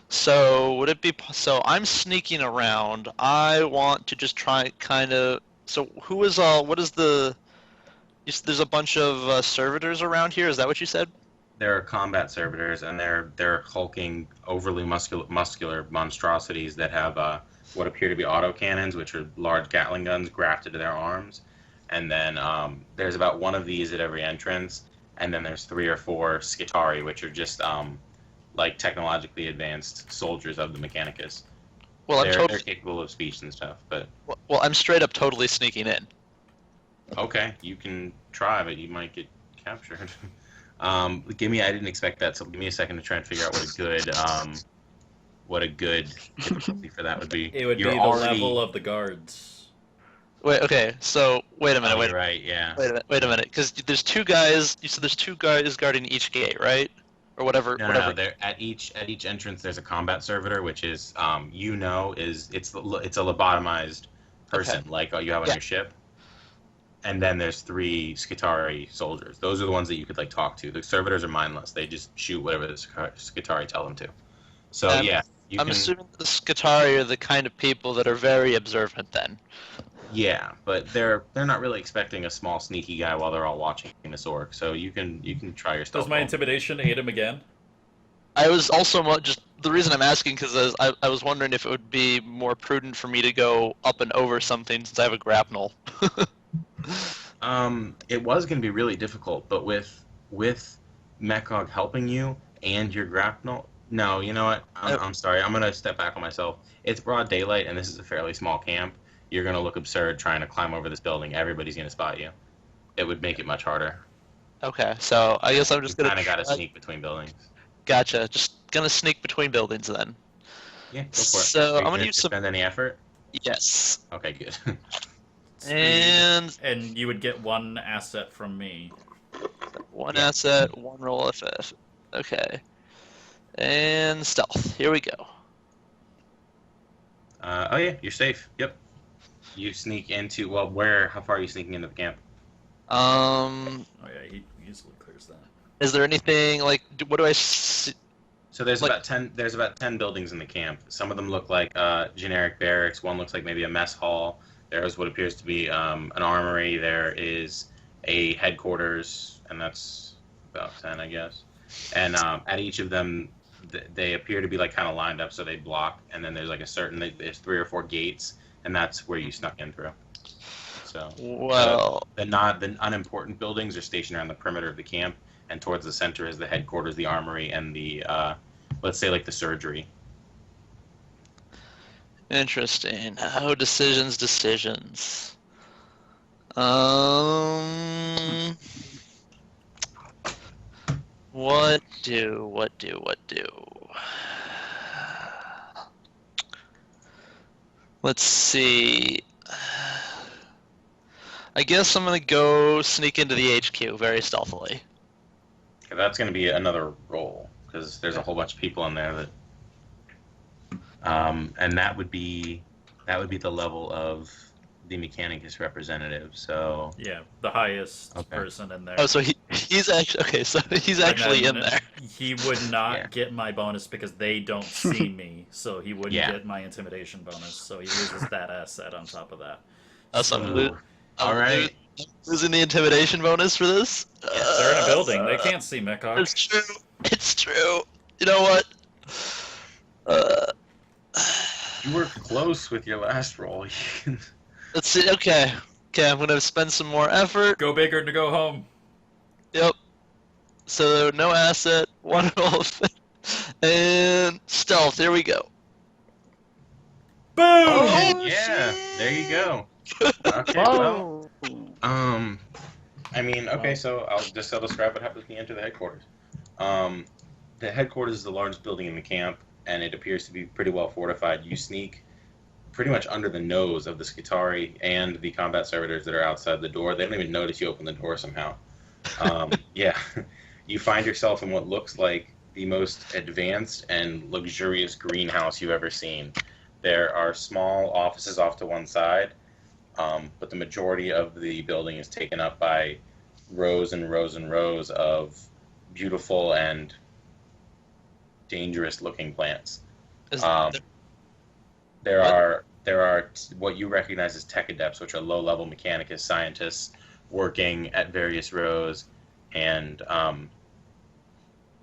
So would it be so? I'm sneaking around. I want to just try kind of So who is what is the? There's a bunch of servitors around here. Is that what you said?
There are combat servitors, and they're hulking, overly muscular monstrosities that have what appear to be autocannons, which are large Gatling guns grafted to their arms. And then there's about one of these at every entrance, and then there's 3 or 4 Skitari, which are just like technologically advanced soldiers of the Mechanicus.
Well,
they're capable of speech and stuff, but
well, I'm straight up totally sneaking in.
okay, you can try, but you might get captured. I didn't expect that, so give me a second to try and figure out what a good difficulty for that would be.
It would be the level of the guards.
Wait, okay, so wait a minute.
Oh, you're right, yeah.
Wait a minute, because there's 2 guys. You said there's 2 guys guarding each gate, right? Or whatever.
No. At each entrance, there's a combat servitor, which is it's a lobotomized person, like you have on your ship. And then there's 3 Skitari soldiers. Those are the ones that you could like talk to. The servitors are mindless; they just shoot whatever the Skitari tell them to. So I'm
assuming the Skitari are the kind of people that are very observant. Then.
Yeah, but they're not really expecting a small sneaky guy while they're all watching this orc. So you can try your stealth.
Does my intimidation aid him again?
I was also just the reason I'm asking because I was wondering if it would be more prudent for me to go up and over something since I have a grapnel.
It was going to be really difficult, but with Mekog helping you and your grapnel, no, you know what? I'm sorry. I'm going to step back on myself. It's broad daylight, and this is a fairly small camp. You're going to look absurd trying to climb over this building. Everybody's going to spot you. It would make it much harder.
Okay, so I guess I'm just going to...
kind of got to sneak between buildings.
Gotcha. Just going to sneak between buildings then.
Yeah, go for it.
So I'm going to use some...
spend any effort?
Yes.
Okay, good.
And
you would get 1 asset from me.
1 asset, 1 roll FF. Okay. And stealth. Here we go.
Oh yeah, you're safe. Yep. You sneak into how far are you sneaking into the camp?
Oh yeah, he easily clears that.
Is there anything like what do I see?
So there's about 10 buildings in the camp. Some of them look like generic barracks. One looks like maybe a mess hall. There's what appears to be an armory. There is a headquarters, and that's about 10, I guess. And at each of them, they appear to be like kind of lined up, so they block. And then there's like there's 3 or 4 gates, and that's where you snuck in through. So the unimportant buildings are stationed around the perimeter of the camp, and towards the center is the headquarters, the armory, and the let's say like the surgery.
Interesting. Oh, decisions. What do? Let's see. I guess I'm gonna go sneak into the HQ very stealthily.
That's gonna be another roll because there's a whole bunch of people in there that. And that would be the level of the Mechanicus representative. So
yeah, the highest person in there.
Oh, so he's actually okay. So he's actually in there.
He would not get my bonus because they don't see me, so he wouldn't get my intimidation bonus. So he loses that asset on top of that.
All right.
Losing the intimidation bonus for this?
Yeah, they're in a building. They can't see Mekog.
It's true. It's true. You know what?
You were close with your last roll.
Let's see. Okay, I'm gonna spend some more effort.
Go big or to go home.
Yep. So no asset, 1 roll, and stealth. Here we go.
Boom!
Oh, yeah. Shit. There you go. Okay. Well, so I'll describe what happens when you enter the headquarters. The headquarters is the largest building in the camp, and it appears to be pretty well fortified. You sneak pretty much under the nose of the Skitari and the combat servitors that are outside the door. They don't even notice you open the door somehow. You find yourself in what looks like the most advanced and luxurious greenhouse you've ever seen. There are small offices off to one side, but the majority of the building is taken up by rows and rows and rows of beautiful and dangerous-looking plants. There there are what you recognize as tech adepts, which are low-level mechanicus scientists working at various rows, and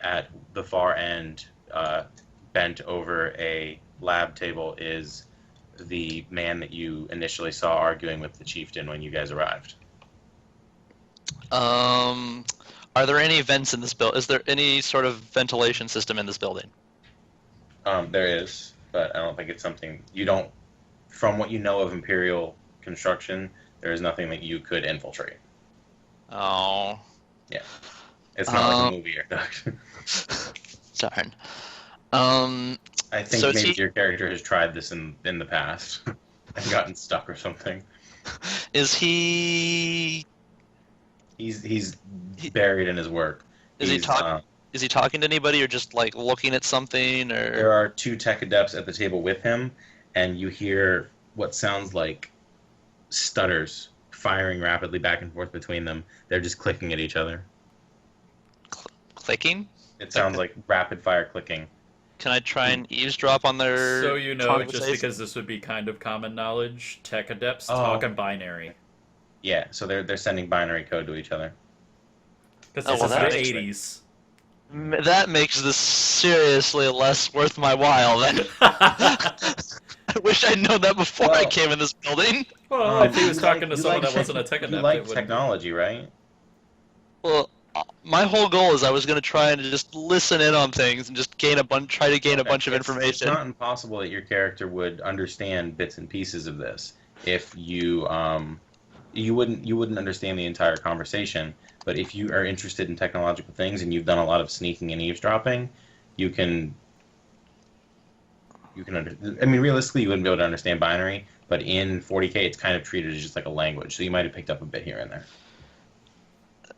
at the far end, bent over a lab table, is the man that you initially saw arguing with the chieftain when you guys arrived.
Are there any vents in this building? Is there any sort of ventilation system in this building?
There is, but I don't think it's something you don't. From what you know of Imperial construction, there is nothing that you could infiltrate.
Oh.
Yeah. It's not like a movie or something.
Darn.
I think
so
maybe your character has tried this in the past and gotten stuck or something.
Is he?
He's buried in his work.
Is he talking to anybody, or just like looking at something? Or
there are two tech adepts at the table with him, and you hear what sounds like stutters firing rapidly back and forth between them. They're just clicking at each other.
Clicking?
It sounds like rapid fire clicking.
Can I try and eavesdrop on their
So you know, just because this would be kind of common knowledge, tech adepts talk in binary.
Yeah, so they're sending binary code to each other.
Because this is the 80s.
That makes this seriously less worth my while then. I wish I'd known that before I came in this building.
Well, if he was talking to someone that wasn't a tech adept,
you like technology, right?
Well, my whole goal is I was going to try and just listen in on things and just try to gain a bunch of information.
It's not impossible that your character would understand bits and pieces of this if you wouldn't understand the entire conversation. But if you are interested in technological things and you've done a lot of sneaking and eavesdropping, you can I mean, realistically, you wouldn't be able to understand binary, but in 40K, it's kind of treated as just like a language, so you might have picked up a bit here and there.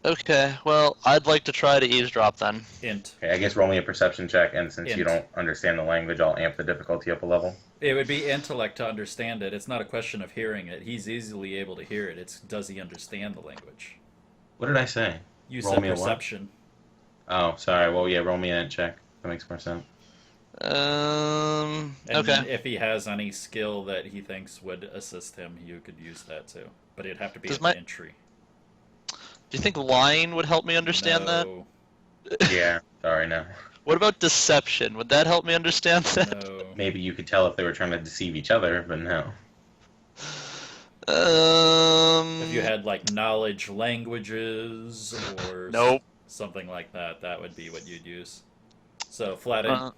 Okay, well, I'd like to try to eavesdrop then.
Int.
Okay, I guess roll me a perception check, and since you don't understand the language, I'll amp the difficulty up a level.
It would be intellect to understand it. It's not a question of hearing it. He's easily able to hear it. It's does he understand the language?
What did I say?
You
roll
said
me
perception.
Oh, sorry. Well, yeah, roll me an int check. That makes more sense.
And
okay.
if he has any skill that he thinks would assist him, you could use that too. But it'd have to be an entry.
Do you think lying would help me understand that?
Yeah, sorry, no.
What about deception? Would that help me understand that?
No.
Maybe you could tell if they were trying to deceive each other, but no.
If you had like knowledge languages or something like that, that would be what you'd use. So flat in.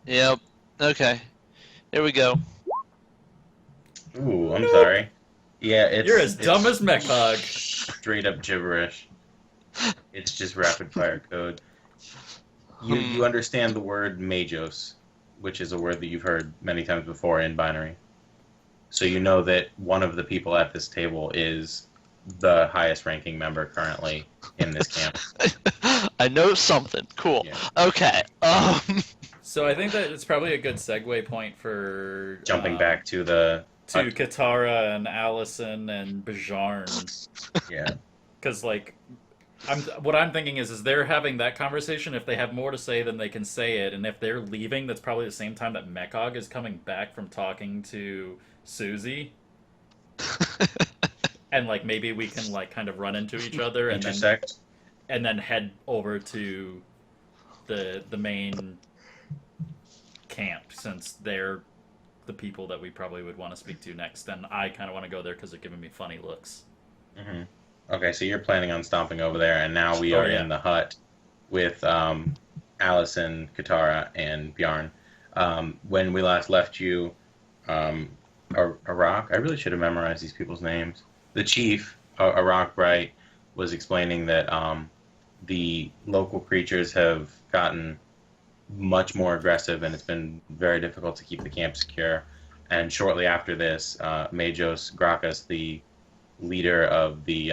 Yep. Okay. Here we go.
Ooh, I'm sorry. Yeah,
You're as dumb as Mechog.
Straight up gibberish. It's just rapid fire code. You understand the word Majos, which is a word that you've heard many times before in binary. So you know that one of the people at this table is the highest ranking member currently in this camp.
I know something. Cool.
Yeah.
Okay. So I think that it's probably a good segue point for
Jumping back to the
Katara and Alyson and Bjarn.
Yeah.
Because like, what I'm thinking is they're having that conversation. If they have more to say, then they can say it. And if they're leaving, that's probably the same time that Mechog is coming back from talking to Susie. And like maybe we can like kind of run into each other and then head over to the main camp, since they're the people that we probably would want to speak to next. And I kind of want to go there because they're giving me funny looks.
Mm-hmm. Okay, so you're planning on stomping over there, and now we are in the hut with Alyson, Katara, and Bjarn. When we last left you, Arak, I really should have memorized these people's names. The chief, Arak Bright, was explaining that the local creatures have gotten much more aggressive, and it's been very difficult to keep the camp secure. And shortly after this, Majos Grakas, the leader of the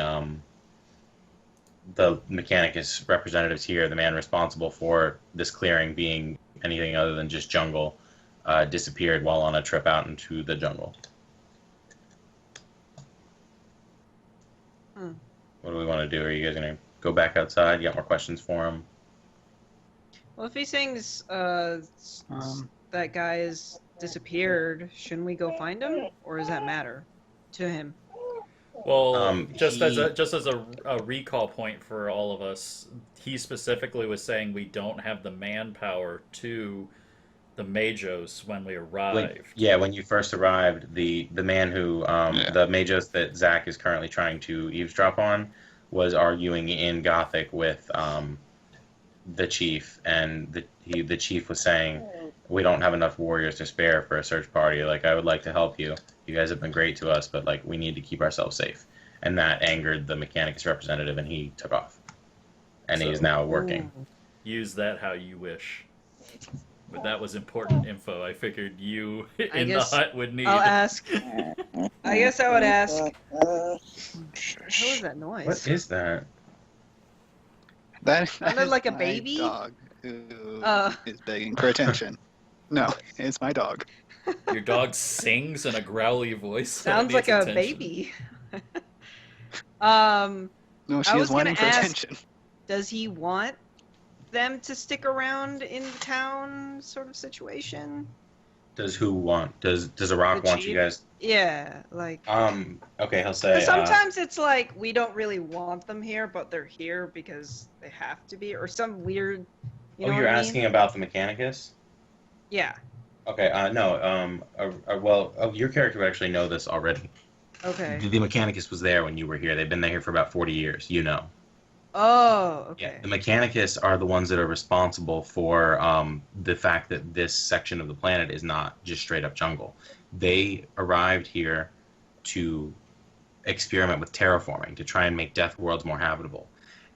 Mechanicus representatives here, the man responsible for this clearing being anything other than just jungle, disappeared while on a trip out into the jungle. What do we want to do? Are you guys going to go back outside? You got more questions for him?
Well, if he sings that guy has disappeared, shouldn't we go find him, or does that matter to him?
Well, just
he-
as a recall point for all of us, he specifically was saying we don't have the manpower to the Majos when we arrived.
When you first arrived, the man who the Majos that Zach is currently trying to eavesdrop on was arguing in Gothic with the chief, and the chief was saying, we don't have enough warriors to spare for a search party. Like, I would like to help you. You guys have been great to us, but like, we need to keep ourselves safe. And that angered the Mechanicus representative, and he took off. And
So-
he is now working.
Use that how you wish. But that was important info. I figured you in the
guess
hut would need.
I'll ask. I guess I would ask. What was that noise?
What is that?
That
Sounded
is
like a
my
baby?
dog who
Uh.
is begging for attention. No, it's my dog.
Your dog sings in a growly voice. that
Sounds
needs
like a
attention.
baby. Um,
No, she
I
is
was gonna
wanting for
ask-
attention.
does he want them to stick around in the town, sort of situation?
Does who want? Does a rock
The
want
chief?
you guys?
Yeah, like.
Okay, he'll say.
'Cause sometimes it's like we don't really want them here, but they're here because they have to be, or some weird. You know
you're
what I mean?
asking about the Mechanicus?
Yeah.
Okay, no. Your character would actually know this already.
Okay.
The Mechanicus was there when you were here. They've been there for about 40 years. You know.
Oh,
Yeah,
okay.
the Mechanicus are the ones that are responsible for the fact that this section of the planet is not just straight up jungle. They arrived here to experiment with terraforming, to try and make Death worlds more habitable.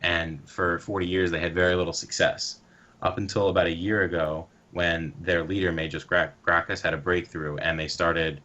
And for 40 years, they had very little success. Up until about a year ago, when their leader, Magus Gracchus, had a breakthrough, and they started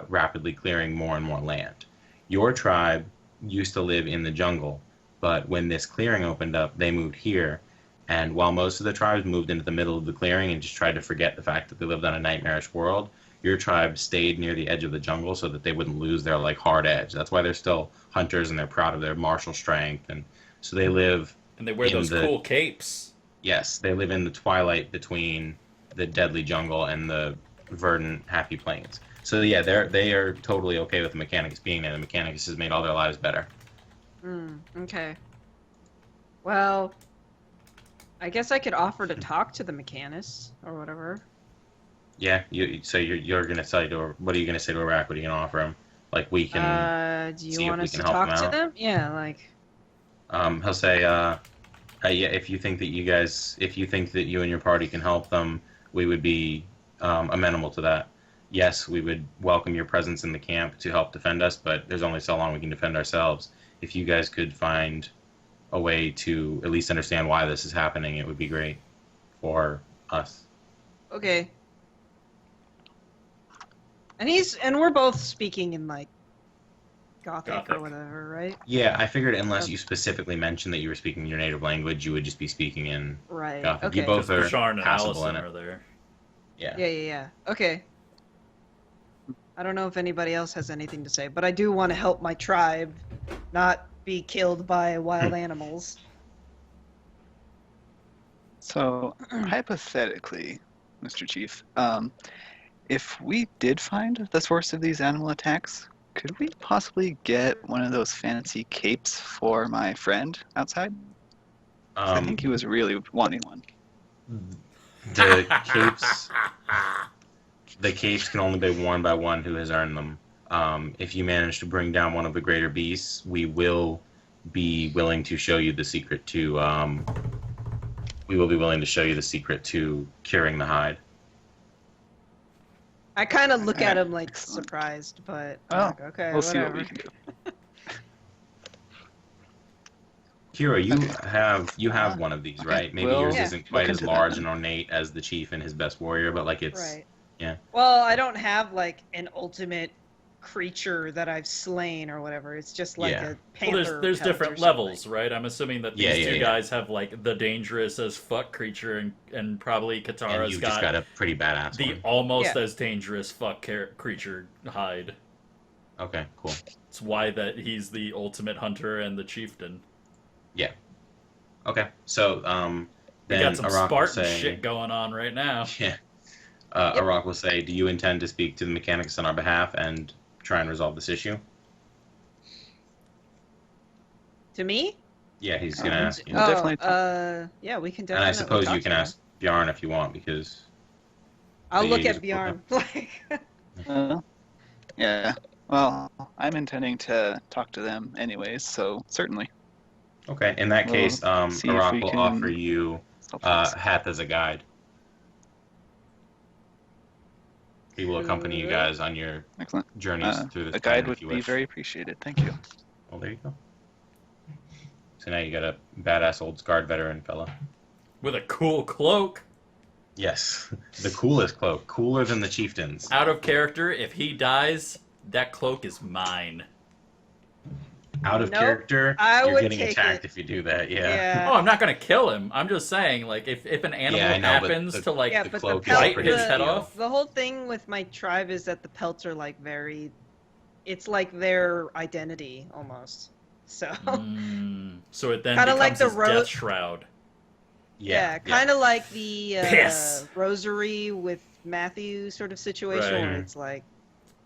rapidly clearing more and more land. Your tribe used to live in the jungle, but when this clearing opened up, they moved here. And while most of the tribes moved into the middle of the clearing and just tried to forget the fact that they lived on a nightmarish world, your tribe stayed near the edge of the jungle so that they wouldn't lose their like hard edge. That's why they're still hunters and they're proud of their martial strength. And so they live.
And they wear
in
those
the-
cool capes.
Yes, they live in the twilight between the deadly jungle and the verdant, happy plains. So yeah, they are totally okay with the Mechanicus being there. The Mechanicus has made all their lives better.
Okay. Well, I guess I could offer to talk to the Mechanus or whatever.
Yeah, you're gonna say to her, what are you gonna say to Iraq? What are you gonna offer him? Like we can.
Do
see
you
if
want
we
us
can
to
help
talk
him
to
out.
them? Yeah, like.
He'll say, yeah, if you think that you and your party can help them, we would be amenable to that. Yes, we would welcome your presence in the camp to help defend us, but there's only so long we can defend ourselves. If you guys could find a way to at least understand why this is happening, it would be great for us.
Okay. And we're both speaking in like Gothic or whatever, right?
Yeah, I figured unless you specifically mentioned that you were speaking your native language, you would just be speaking in
Right.
Gothic.
Okay.
You both are
Bjarn and
passable in
Alyson
it.
are there.
Yeah.
Yeah. Okay. I don't know if anybody else has anything to say, but I do want to help my tribe not be killed by wild animals.
So, hypothetically, Mr. Chief, if we did find the source of these animal attacks, could we possibly get one of those fancy capes for my friend outside? I think he was really wanting one.
The capes can only be worn by one who has earned them. If you manage to bring down one of the greater beasts, we will be willing to show you the secret to. We will be willing to show you the secret to curing the hide.
I kind of look at him like
Excellent.
surprised, but
Oh,
like, okay,
we'll
whatever.
see what we can do.
Kira, you have
Uh,
one of these,
okay.
right? Maybe
We'll
yours
Yeah.
isn't quite
look
as
into
large
that.
and ornate as the chief and his best warrior, but like it's
Right.
yeah.
Well, I don't have like an ultimate creature that I've slain or whatever. It's just like
Yeah.
a panther.
Well, there's
pelt or
different
something.
levels, right? I'm assuming that these
Yeah,
two
yeah.
guys have like the dangerous as fuck creature, and probably
And
Katara's
you just got a pretty badass
the
one.
almost
Yeah.
as dangerous fuck creature hide.
Okay, cool.
It's why that he's the ultimate hunter and the chieftain.
Okay, so
We
then
got some
Arak will
Spartan
say,
shit going on right now.
Yeah.
Yep.
Arak will say, "Do you intend to speak to the mechanics on our behalf and try and resolve this issue?"
To me?
Yeah, he's gonna ask you.
We'll definitely
yeah, we can
And
definitely.
I suppose
talk
you
to
can
him.
ask Bjarn if you want, because
I'll
the
look
use
at
of
Bjarn.
Yeah. Well, I'm intending to talk to them anyways, so certainly.
Okay, in that
We'll
case,
see if
Arak
we
will
can
offer you
solve this.
Hath as a guide. He will accompany you guys on your
Excellent.
journeys through this
A guide
planet
would
if you
be
wish.
very appreciated. Thank you.
Well, there you go. So now you got a badass old scarred veteran fella.
With a cool cloak.
Yes, the coolest cloak, cooler than the chieftains.
Out of character, if he dies, that cloak is mine.
Out of
Nope,
character,
I
you're
would
getting
take
attacked
it.
if you do that. Yeah.
Yeah.
Oh, I'm not gonna kill him. I'm just saying, like, if an animal
I know, but
happens to, like,
Yeah,
the
but the
cloak is
pelt,
bite
pretty
his
big
head
deal.
off.
the whole thing with my tribe is that the pelts are like very, it's like their identity almost. So
So it then
Kinda
becomes
like the
his
ro-
death shroud.
yeah, kind of like the
Piss.
rosary with Matthew sort of situation where
Right.
it's like,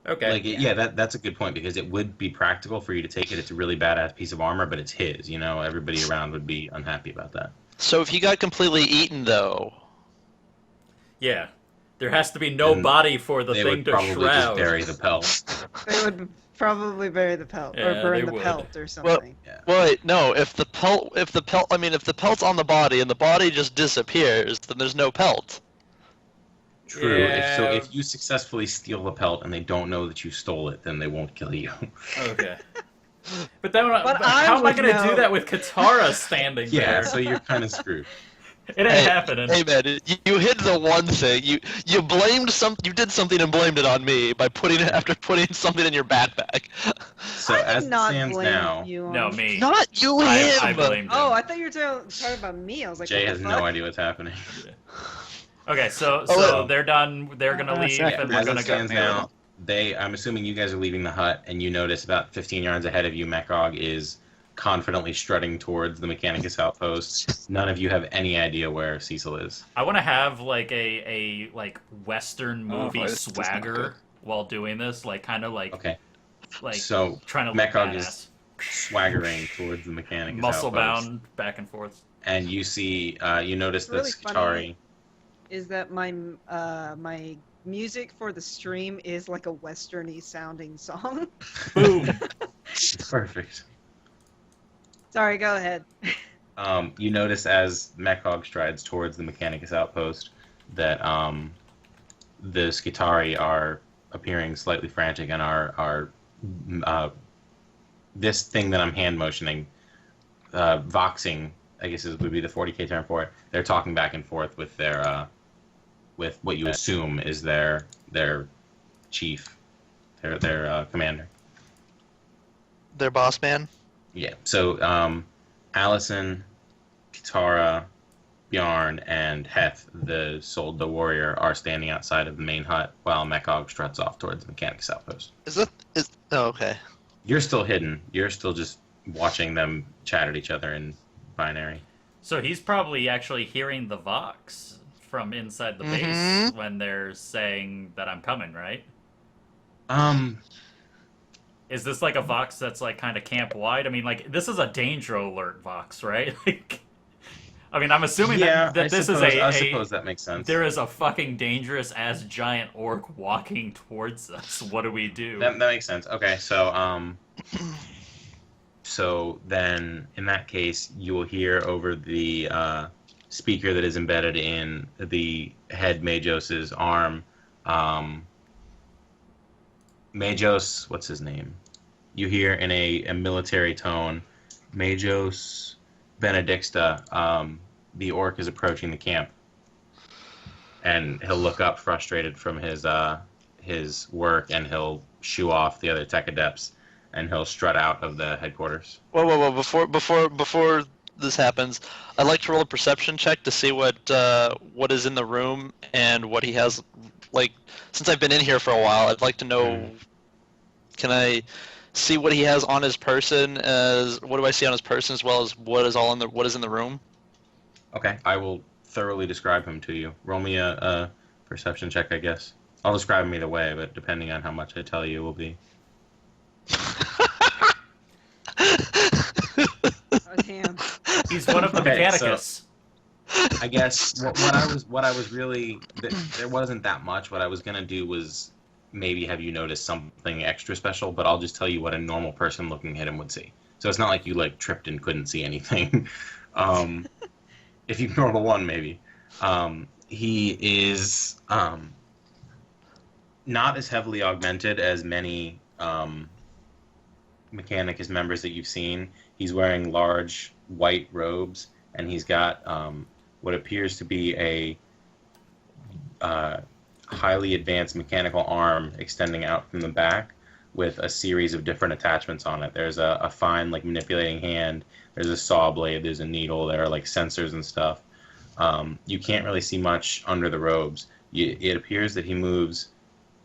Okay.
Like, yeah, that's a good point, because it would be practical for you to take it. It's a really badass piece of armor, but it's his. You know, everybody around would be unhappy about that.
So if he got completely eaten, though,
Yeah. There has to be no
Then
body for the
they
thing
would
to
probably
shroud.
just bury the pelt.
they would probably bury the pelt
Yeah,
or
they
burn the
would.
pelt or something.
wait, no. If the pelt's on the body and the body just disappears, then there's no pelt.
True.
Yeah.
If you successfully steal the pelt and they don't know that you stole it, then they won't kill you.
Okay. But then,
But
how am I
would
going to
know.
do that with Katara standing
Yeah,
there?
so you're kind of screwed.
It ain't happening.
Hey man, you hid the one thing. You blamed You did something and blamed it on me by putting something in your backpack.
So
I
as
did
it
not
stands
blame
now,
you on...
No, me.
Not you, him.
I blamed him.
Oh, I thought you were talking about me. I was like,
Jay
what
has
the
no
fuck?
idea what's happening.
Okay, so
well.
they're done. They're gonna leave,
second.
and we're
As
gonna
it
go.
stands now, I'm assuming you guys are leaving the hut, and you notice about 15 yards ahead of you, Mekog is confidently strutting towards the Mechanicus outpost. None of you have any idea where Cecil is.
I want to have like a Western movie
boy, this does not
swagger
good.
while doing this, like kind of like
Okay,
like
so
trying to look
Mekog
badass.
is swaggering towards the Mechanicus
Muscle
outpost.
bound back and forth.
And you see, you notice that
Really
Skitari...
funny. Is that my my music for the stream is like a westerny sounding song?
Boom.
Perfect.
Sorry, go ahead.
You notice as Mekog strides towards the Mechanicus outpost that the Skitari are appearing slightly frantic and are this thing that I'm hand motioning, voxing, I guess would be the 40k term for it. They're talking back and forth with their with what you assume is their chief, their commander.
Their boss man.
Yeah. So Alyson, Katara, Bjarn, and Heth, the warrior, are standing outside of the main hut while Mekog struts off towards the Mechanicus outpost.
Oh, okay.
You're still hidden. You're still just watching them chat at each other in binary.
So he's probably actually hearing the Vox from inside the base
Mhm.
when they're saying that I'm coming, right? Is this like a Vox that's like kind of camp wide? I mean, like this is a danger alert Vox, right? Like, I mean, I'm assuming that this is
I suppose that makes sense.
there is a fucking dangerous ass giant orc walking towards us. What do we do?
That makes sense. Okay, so so then in that case, you will hear over the speaker that is embedded in the head Majos's arm. Majos, what's his name? You hear in a military tone, Majos Benedicta, the orc is approaching the camp. And he'll look up frustrated from his work, and he'll shoo off the other tech adepts, and he'll strut out of the headquarters.
Whoa! Before this happens, I'd like to roll a perception check to see what is in the room and what he has. Like, since I've been in here for a while, I'd like to know. Can I see what he has on his person? What do I see on his person, as well as what is in the room?
Okay, I will thoroughly describe him to you. Roll me a perception check, I guess. I'll describe him either way, but depending on how much I tell you, will be.
Oh, damn.
He's one of the
Okay,
Mechanicus.
I guess what I was really there wasn't that much. What I was gonna do was maybe have you notice something extra special, but I'll just tell you what a normal person looking at him would see. So it's not like you like tripped and couldn't see anything. If you ignore the one, maybe. He is not as heavily augmented as many Mechanicus members that you've seen. He's wearing large white robes, and he's got what appears to be a highly advanced mechanical arm extending out from the back with a series of different attachments on it. There's a fine, like, manipulating hand. There's a saw blade. There's a needle. There are, like, sensors and stuff. You can't really see much under the robes. It appears that he moves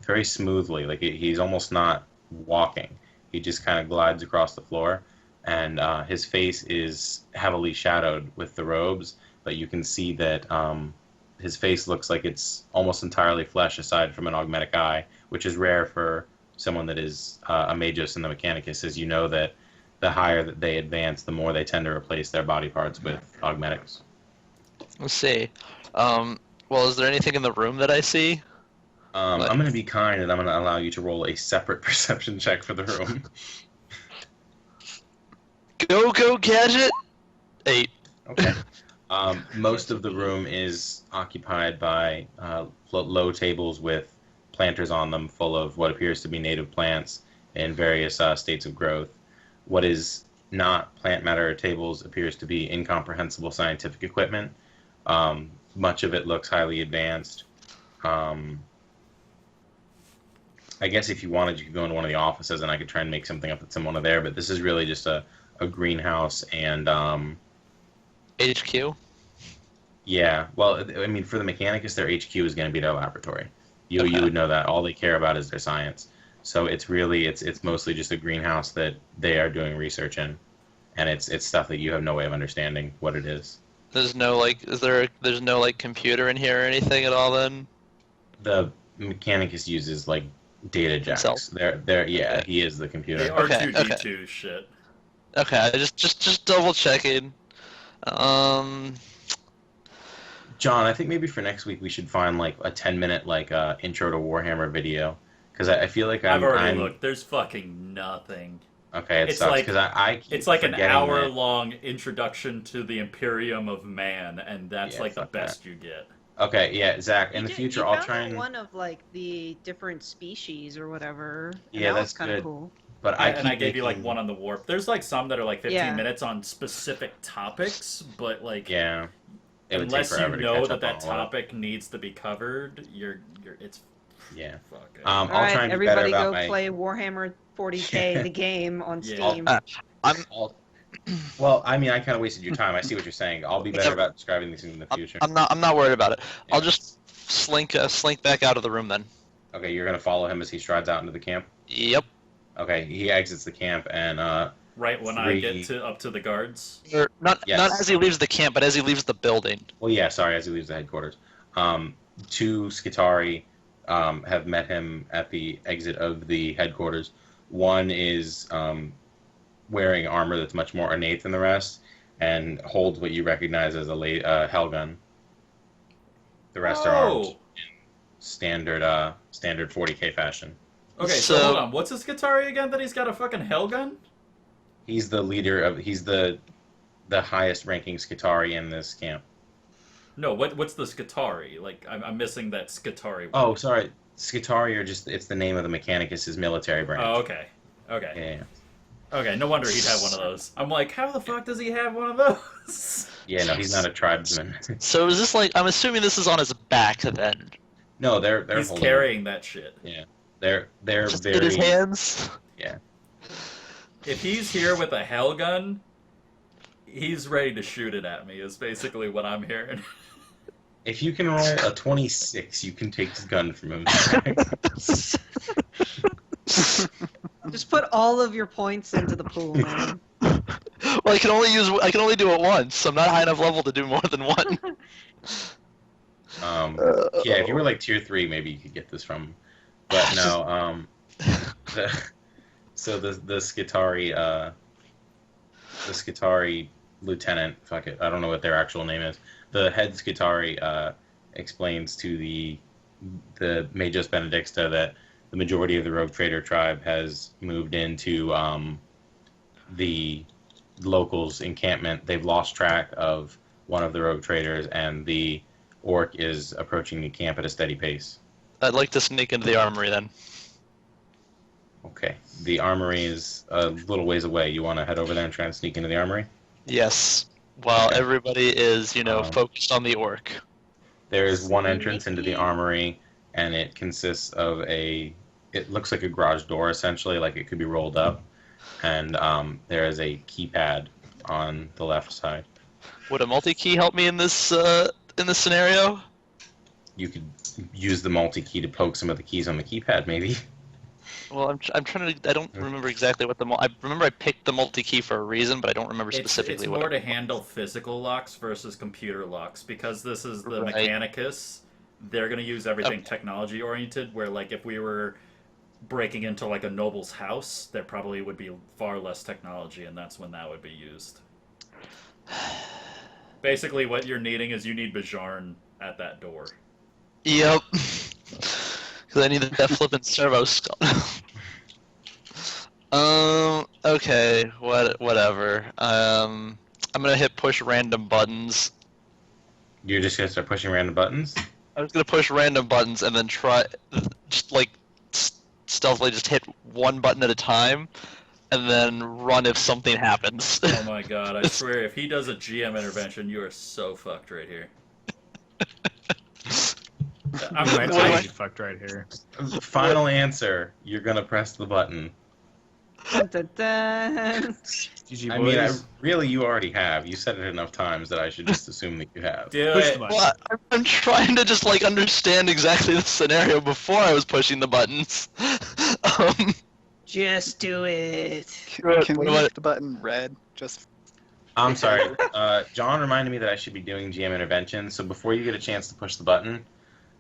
very smoothly. Like, he's almost not walking. He just kind of glides across the floor. And his face is heavily shadowed with the robes, but you can see that his face looks like it's almost entirely flesh aside from an augmetic eye, which is rare for someone that is a Magos in the Mechanicus, as you know that the higher that they advance, the more they tend to replace their body parts with augmetics.
Let's see. Well, is there anything in the room that I see?
I'm going to be kind, and I'm going to allow you to roll a separate perception check for the room.
Go, gadget! 8.
Okay. Most of the room is occupied by low tables with planters on them full of what appears to be native plants in various states of growth. What is not plant matter tables appears to be incomprehensible scientific equipment. Much of it looks highly advanced. I guess if you wanted, you could go into one of the offices and I could try and make something up that's in one of there, but this is really just a greenhouse and...
HQ?
Yeah, well, I mean, for the Mechanicus, their HQ is going to be their laboratory. You would know that. All they care about is their science. So it's really, it's mostly just a greenhouse that they are doing research in. And it's stuff that you have no way of understanding what it is.
There's no, like, there's no, like, computer in here or anything at all, then?
The Mechanicus uses, like, data jacks.
Himself?
Yeah, he is the computer.
The R2-D2 shit.
Okay, just double checking.
John, I think maybe for next week we should find like a 10-minute like intro to Warhammer video, because I feel like
I've already looked. There's fucking nothing.
Okay, it sucks because I keep
it's like an
forgetting
hour-long introduction to the Imperium of Man, and that's like the best you get.
Okay, yeah, Zach. In the future, I'll try and
one of like the different species or whatever.
Yeah,
that
that's
kind of cool.
But
I gave you like one on the warp. There's like some that are like 15 minutes on specific topics, but like
yeah,
unless you know that topic needs to be covered, it's
yeah.
I'll
try and do
everybody
better
go play Warhammer 40K the game on Steam.
Well, I mean, I kind of wasted your time. I see what you're saying. I'll be better about describing these things in the future.
I'm not worried about it. Yeah. I'll just slink back out of the room then.
Okay, you're gonna follow him as he strides out into the camp.
Yep.
Okay, he exits the camp and
right when I get up to the guards.
Not as he leaves the camp, but as he leaves the building.
Well, yeah, sorry, as he leaves the headquarters. 2 Skitari have met him at the exit of the headquarters. One is wearing armor that's much more ornate than the rest, and holds what you recognize as a Helgun. The rest are armed in standard 40K fashion.
Okay, so hold on. What's his Skitari again that he's got a fucking Helgun?
He's the leader of... He's the highest ranking Skitari in this camp.
No, what's the Skitari? Like, I'm missing that Skitari word.
Oh, sorry. Skitari are just... It's the name of the Mechanicus' military branch.
Oh, okay. Okay.
Yeah.
Okay, no wonder he'd have one of those. I'm like, how the fuck does he have one of those?
Yeah, no, he's not a tribesman.
So is this like... I'm assuming this is on his back then.
No, they're
he's carrying that shit.
Yeah. They're
just
very...
in his hands?
Yeah.
If he's here with a Helgun, he's ready to shoot it at me, is basically what I'm hearing.
If you can roll a 26, you can take his gun from him.
Just put all of your points into the pool, man.
Well, I can only do it once. I'm not high enough level to do more than one.
Yeah, if you were like tier 3, maybe you could get this from. But no, so the Skitari lieutenant, fuck it, I don't know what their actual name is. The head Skitari explains to the Magus Benedicta that the majority of the Rogue Trader tribe has moved into the locals' encampment. They've lost track of one of the Rogue Traders, and the orc is approaching the camp at a steady pace.
I'd like to sneak into the armory then.
Okay. The armory is a little ways away. You want to head over there and try and sneak into the armory?
Yes. While
Okay.
everybody is, focused on the orc.
There is one entrance into the armory, and it consists of it looks like a garage door, essentially, like it could be rolled up. And there is a keypad on the left side.
Would a multi-key help me in this scenario?
You could use the multi-key to poke some of the keys on the keypad, maybe.
Well, I'm trying to. I don't remember exactly what I remember. I picked the multi-key for a reason, but I don't remember specifically
it's
what.
It's more to handle physical locks versus computer locks, because this is the Mechanicus. They're going to use everything technology oriented. Where like if we were breaking into like a noble's house, there probably would be far less technology, and that's when that would be used. Basically, what you're needing is you need Bjarn at that door.
Yep. Because I need that flippin' servo skull. Okay, whatever. I'm gonna hit push random buttons.
You're just gonna start pushing random buttons?
I was gonna push random buttons and then try, just like, stealthily just hit one button at a time, and then run if something happens.
Oh my god, I swear, if he does a GM intervention, you are so fucked right here.
I'm fucked right here.
Final answer. You're gonna press the button.
Dun, dun, dun.
GG
I
boys.
mean, really, you already have. You said it enough times that I should just assume that you have.
Do
Push
it.
the button.
Well, I'm trying to just like understand exactly the scenario before I was pushing the buttons.
Just do it.
Can we make the button red? Just
I'm sorry. John reminded me that I should be doing GM intervention, so before you get a chance to push the button,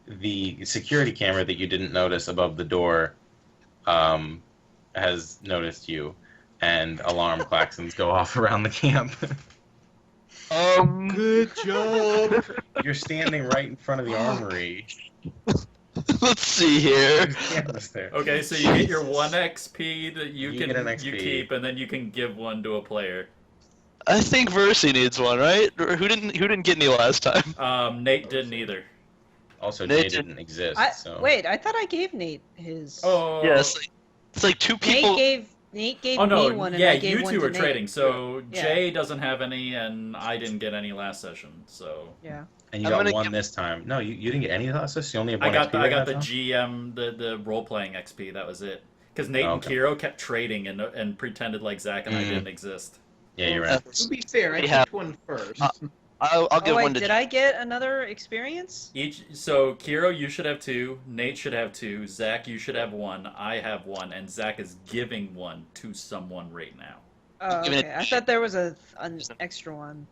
the security camera that you didn't notice above the door has noticed you, and alarm klaxons go off around the camp.
Good job.
You're standing right in front of the armory.
Let's see here.
There's cameras there.
Okay, so you get your 1 XP that you
get an
can
XP.
you keep, and then you can give one to a player.
I think Verci needs one, right? Or who didn't get any last time?
Nate didn't either.
Also,
Nate
Jay didn't exist, so...
Wait, I thought I gave Nate his.
Oh.
Yeah, it's like two people.
Nate gave
Oh no!
me one, and
Yeah,
I gave
you
one
two
to
were
Nate.
trading. So
Yeah.
Jay doesn't have any, and I didn't get any last session. So
Yeah.
And you
I'm
got
gonna
one
give-
this time. No, you didn't get any last session? You only have
I
one
got
XP
I got
that
the
time?
GM the role playing XP. That was it. Because Nate and
Okay.
Kiro kept trading and pretended like Zach and I didn't exist.
Yeah, you're right.
To be fair, I
We have-
picked one first.
I'll
Oh
give
wait,
one to.
did I get another experience?
So Kiro, you should have 2. Nate should have 2. Zach, you should have 1. I have 1, and Zach is giving 1 to someone right now.
Oh,
Give it
okay.
a-
I thought there was an extra one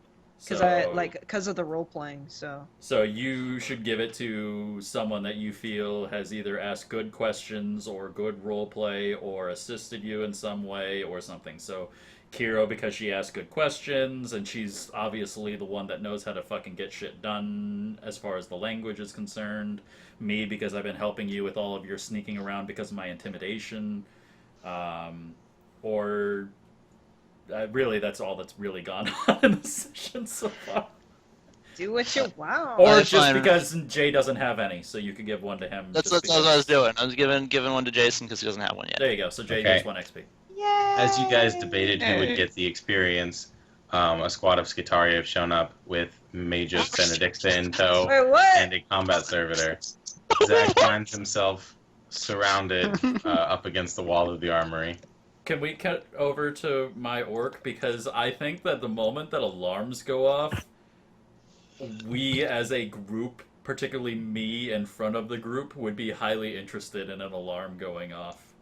because because of the role playing. So.
So you should give it to someone that you feel has either asked good questions or good role play or assisted you in some way or something. So Kiro, because she asked good questions and she's obviously the one that knows how to fucking get shit done as far as the language is concerned. Me, because I've been helping you with all of your sneaking around because of my intimidation. Or really, that's all that's really gone on in the session so far.
Do what you want.
Or
That's
just
fine.
because Jay doesn't have any, so you could give one to him.
That's
just
what I was
because-
doing. I was giving one to Jason because he doesn't have one yet.
There you go. So Jay
Okay.
gets 1 XP.
Yay!
As you guys debated who would get the experience, a squad of Skitaria have shown up with Magus Benedicta in tow
Wait, what?
and a combat servitor. Zach finds himself surrounded up against the wall of the armory.
Can we cut over to my orc? Because I think that the moment that alarms go off, we as a group, particularly me in front of the group, would be highly interested in an alarm going off.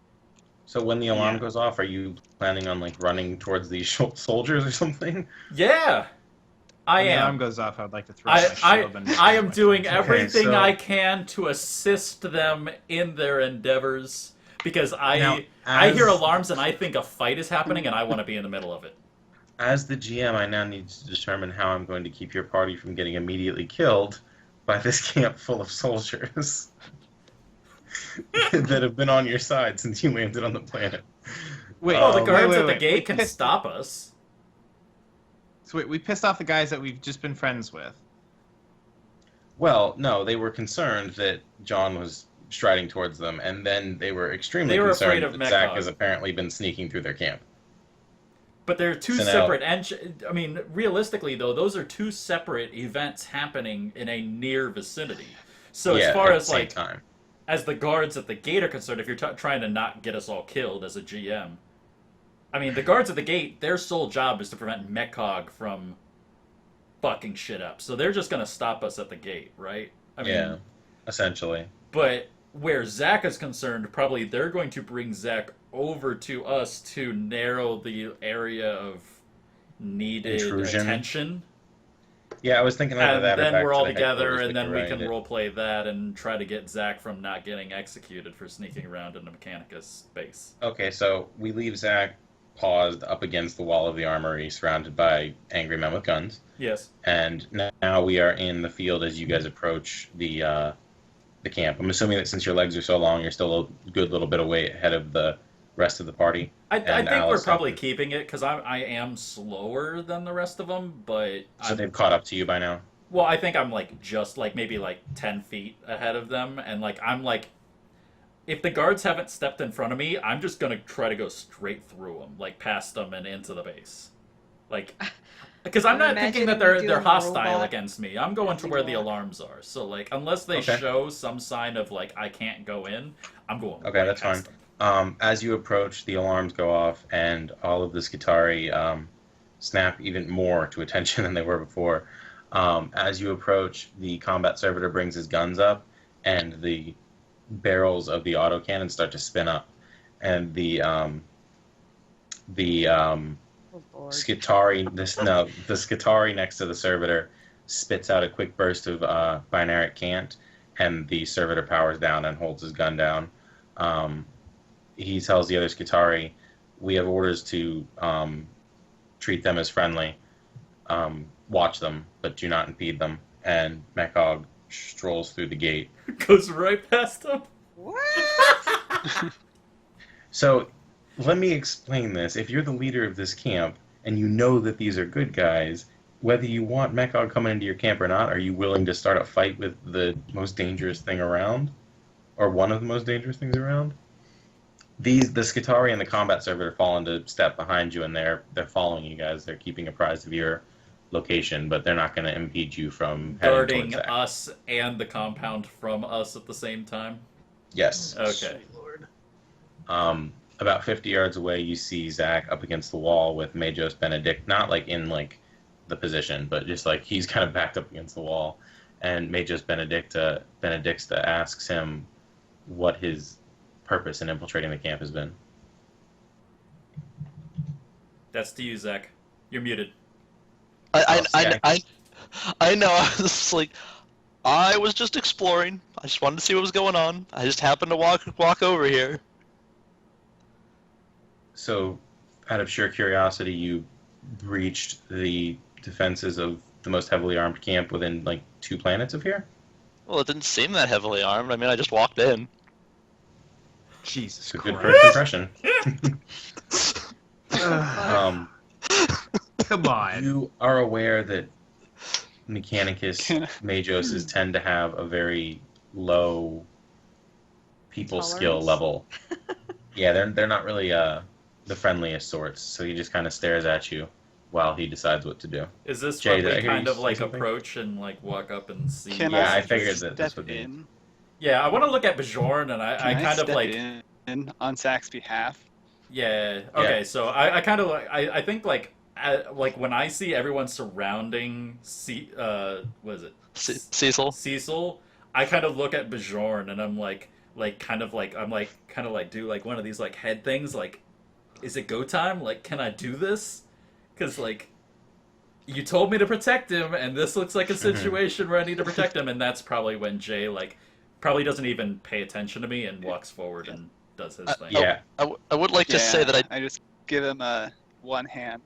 So when the alarm goes off, are you planning on like running towards these soldiers or something?
Yeah! I
When the alarm
am.
goes off, I'd like to throw my shield and
I am doing
Okay,
everything
so-
I can to assist them in their endeavors because
Now,
I hear
as-
alarms and I think a fight is happening and I want to be in the middle of it.
As the GM, I now need to determine how I'm going to keep your party from getting immediately killed by this camp full of soldiers that have been on your side since you landed on the planet.
Wait,
Oh, the guards
wait,
at the
wait.
gate can
We pissed-
stop us.
So wait, we pissed off the guys that we've just been friends with.
Well, no, they were concerned that John was striding towards them, and then they were extremely
They were
concerned
afraid of
that Zach
Mechog.
has apparently been sneaking through their camp.
But they're two
So now-
separate. I mean, realistically, though, those are two separate events happening in a near vicinity. So
Yeah,
as far
at
as
the same
like,
time.
as the guards at the gate are concerned, if you're trying to not get us all killed as a GM, I mean, the guards at the gate, their sole job is to prevent Mechog from fucking shit up. So they're just gonna stop us at the gate, right? I mean,
Yeah, essentially.
But where Zach is concerned, probably they're going to bring Zach over to us to narrow the area of needed
Intrusion.
attention.
Yeah, I was thinking either
And
that or
then
back
we're
to
all
the
together,
headquarters,
and
but
then
you're
we can
right.
roleplay that and try to get Zach from not getting executed for sneaking around in the Mechanicus base.
Okay, so we leave Zach paused up against the wall of the armory, surrounded by angry men with guns.
Yes.
And now we are in the field as you guys approach the camp. I'm assuming that since your legs are so long, you're still a good little bit away ahead of the rest of the party.
I
And
think we're
Alyson.
probably keeping it because I am slower than the rest of them, but
So they've caught up to you by now.
well, I think I'm like just like maybe like 10 feet ahead of them, and like I'm like, if the guards haven't stepped in front of me, I'm just gonna try to go straight through them, like past them and into the base, like, because I'm not thinking that
imagining you
they're
doing the
hostile
robot
against me. I'm going to where the
walk.
alarms are. So like, unless they
Okay.
show some sign of like I can't go in, I'm going.
Okay,
right
that's
past
fine.
them.
As you approach, the alarms go off, and all of the Skitari snap even more to attention than they were before. As you approach, the combat servitor brings his guns up, and the barrels of the autocannon start to spin up, and the
Oh, Lord.
the Skitari next to the servitor spits out a quick burst of binaric cant, and the servitor powers down and holds his gun down. He tells the other Skitari, "We have orders to treat them as friendly. Watch them, but do not impede them." And Mechog strolls through the gate.
Goes right past them.
What?
So, let me explain this. If you're the leader of this camp, and you know that these are good guys, whether you want Mechog coming into your camp or not, are you willing to start a fight with the most dangerous thing around? Or one of the most dangerous things around? The Skitari and the combat servitor fall into step behind you, and they're following you guys. They're keeping apprised of your location, but they're not going to impede you from heading
Guarding
towards Zach.
us and the compound from us at the same time.
Yes.
Okay.
About 50 yards away, you see Zach up against the wall with Majos Benedict, not like in like the position, but just like he's kind of backed up against the wall. And Majos Benedicta asks him what his purpose in infiltrating the camp has been.
That's to you, Zach. You're muted.
I know. I was just like, I was just exploring. I just wanted to see what was going on. I just happened to walk over here.
So, out of sheer curiosity, you breached the defenses of the most heavily armed camp within like 2 planets of here?
Well, it didn't seem that heavily armed. I mean, I just walked in.
Jesus
It's a good
Christ.
first impression. Um,
Come on.
You are aware that Mechanicus Majoses tend to have a very low people skill
Tolerance?
level. Yeah, they're not really the friendliest sorts, so he just kind of stares at you while he decides what to do.
Is this
Jay,
when
did I
we
hear
kind
you
of
say
like
something?
approach and like walk up and see?
Can
Yeah,
I,
I figured that this
step
would be-
in?
Yeah, I want to look at Bjorn, and I
Can I
kind of
step
like.
in on Zach's behalf?
Yeah. Okay. So I kind of like I think like when I see everyone surrounding what is it?
Cecil.
Cecil, I kind of look at Bjorn and I'm like kind of like do like one of these like head things like, is it go time? Like, can I do this? Because like you told me to protect him, and this looks like a situation where I need to protect him, and that's probably when Jay, like, probably doesn't even pay attention to me and walks forward and does his thing.
Yeah.
I would like to say that
I just give him one hand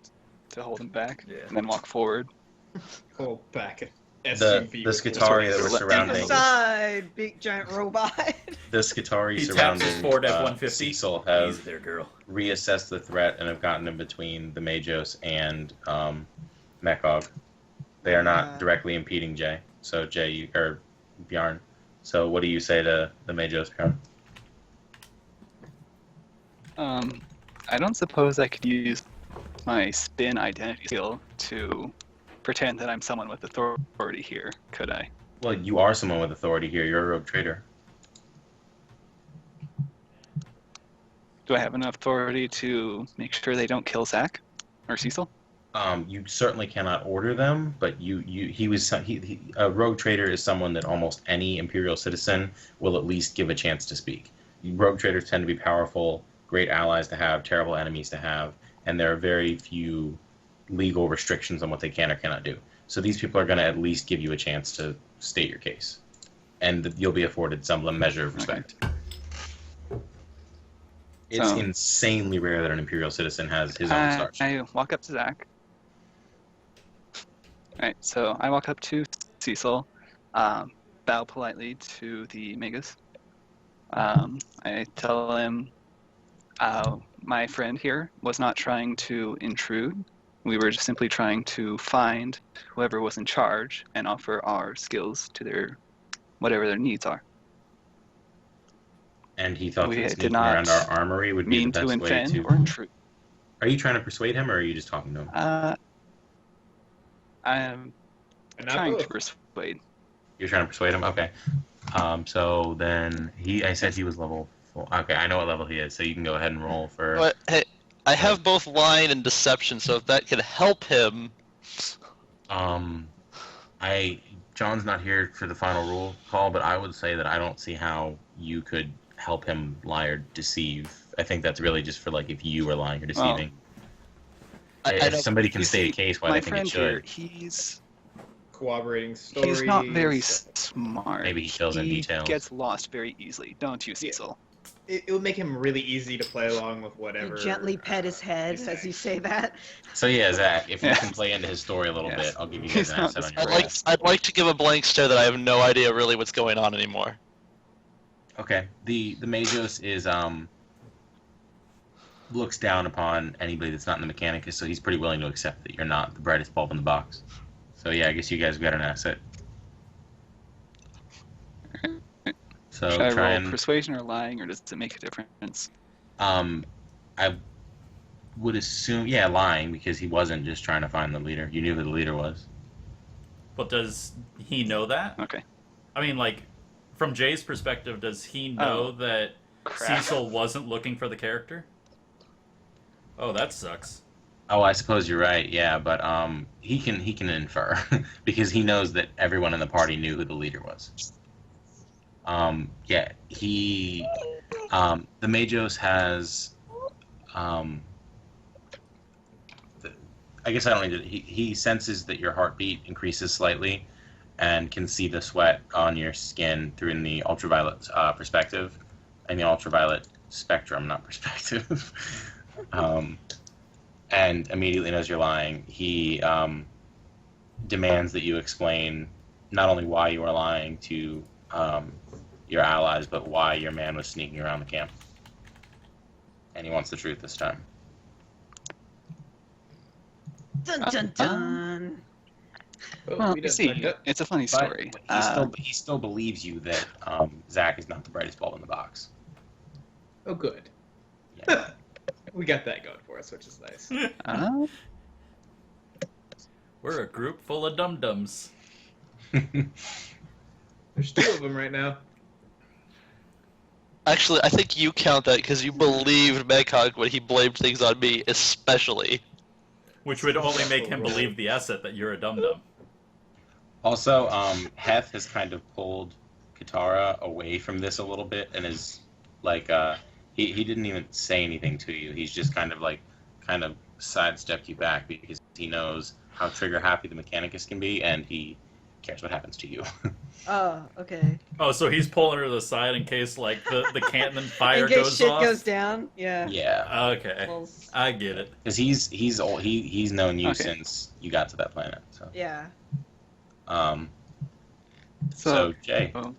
to hold him back,
Yeah.
and then walk forward.
Oh, back.
The
SUV.
Skitari that were
Let-
surrounding
Inside, big giant robot.
the Skitari
He taps
surrounding
his Ford F-150.
Cecil
Easy
have
there, girl.
reassessed the threat and have gotten in between the Majos and Mekog. They are not directly impeding Jay. So or Bjarn. So what do you say to the Majos, Bjarn?
I don't suppose I could use my spin identity skill to pretend that I'm someone with authority here, could I?
Well, you are someone with authority here. You're a rogue trader.
Do I have enough authority to make sure they don't kill Zach or Cecil?
You certainly cannot order them, but a rogue trader is someone that almost any Imperial citizen will at least give a chance to speak. Rogue traders tend to be powerful, great allies to have, terrible enemies to have, and there are very few legal restrictions on what they can or cannot do. So these people are going to at least give you a chance to state your case, and you'll be afforded some measure of respect.
Okay.
It's
So-
insanely rare that an Imperial citizen has his own starch.
I walk up to Zach. Alright, so I walk up to Cecil, bow politely to the Magus. I tell him my friend here was not trying to intrude. We were just simply trying to find whoever was in charge and offer our skills to their whatever their needs are.
And he thought
We
that
did
sneaking
not
around our armory would be
Mean
the
to
best way
offend
to...
or intrude.
Are you trying to persuade him, or are you just talking to him?
I'm
And not
trying to
both.
persuade.
You're trying to persuade him? Okay. So then I said he was level 4. Okay, I know what level he is, so you can go ahead and roll for...
But hey, I have both lying and deception, so if that could help him.
John's not here for the final rule call, but I would say that I don't see how you could help him lie or deceive. I think that's really just for, like, if you are lying or deceiving.
I
If
know-
somebody can
You
state a
see,
case, why
my
they think
friend
it should.
here, he's
Cooperating stories.
not very smart.
Maybe he fills in details.
He gets lost very easily, don't you, Cecil?
It would make him really easy to play along with
You
whatever.
gently pet his head
he's
as you
saying.
say that.
So yeah, Zach, if you
Yeah.
can play into his story a little
Yes.
bit, I'll give you
He's
guys an
not
asset on
this
your
great.
roll.
I'd like to give a blank stare that I have no idea really what's going on anymore.
Okay. The Majos is looks down upon anybody that's not in the Mechanicus, so he's pretty willing to accept that you're not the brightest bulb in the box. So yeah, I guess you guys have got an asset. So
Should I
try
roll
and
persuasion or lying, or does it make a difference?
I would assume lying, because he wasn't just trying to find the leader. You knew who the leader was.
But does he know that?
Okay.
I mean, like, from Jay's perspective, does he know that
Crap.
Cecil wasn't looking for the character? Oh, that sucks.
Oh, I suppose you're right. Yeah, but he can infer because he knows that everyone in the party knew who the leader was. The Majos has I guess I don't need to. He senses that your heartbeat increases slightly, and can see the sweat on your skin through in the ultraviolet perspective, and the ultraviolet spectrum, not perspective. And immediately knows you're lying. He demands that you explain not only why you are lying to your allies, but why your man was sneaking around the camp. And he wants the truth this time.
Dun dun dun.
Oh,
Well,
we
you
just
see,
fucked up.
it's a funny story.
But he still believes you that Zach is not the brightest bulb in the box.
Oh, good.
Yeah.
We got that going for us, which is nice.
We're a group full of dum-dums.
There's two of them right now.
Actually, I think you count that because you believed Megog when he blamed things on me, especially.
Which would only make him believe the asset that you're a dum-dum.
Also, Heth has kind of pulled Katara away from this a little bit, and is like, he didn't even say anything to you. He's just kind of sidestepped you back because he knows how trigger happy the Mechanicus can be, and he cares what happens to you.
Oh, okay.
Oh, so he's pulling her to the side in case like the cannon fire
In case
goes
shit
off.
goes down. Yeah.
Yeah,
Okay,
Well,
I get it.
because he's known you
Okay.
since you got to that planet. So
yeah.
So Jay
Oh,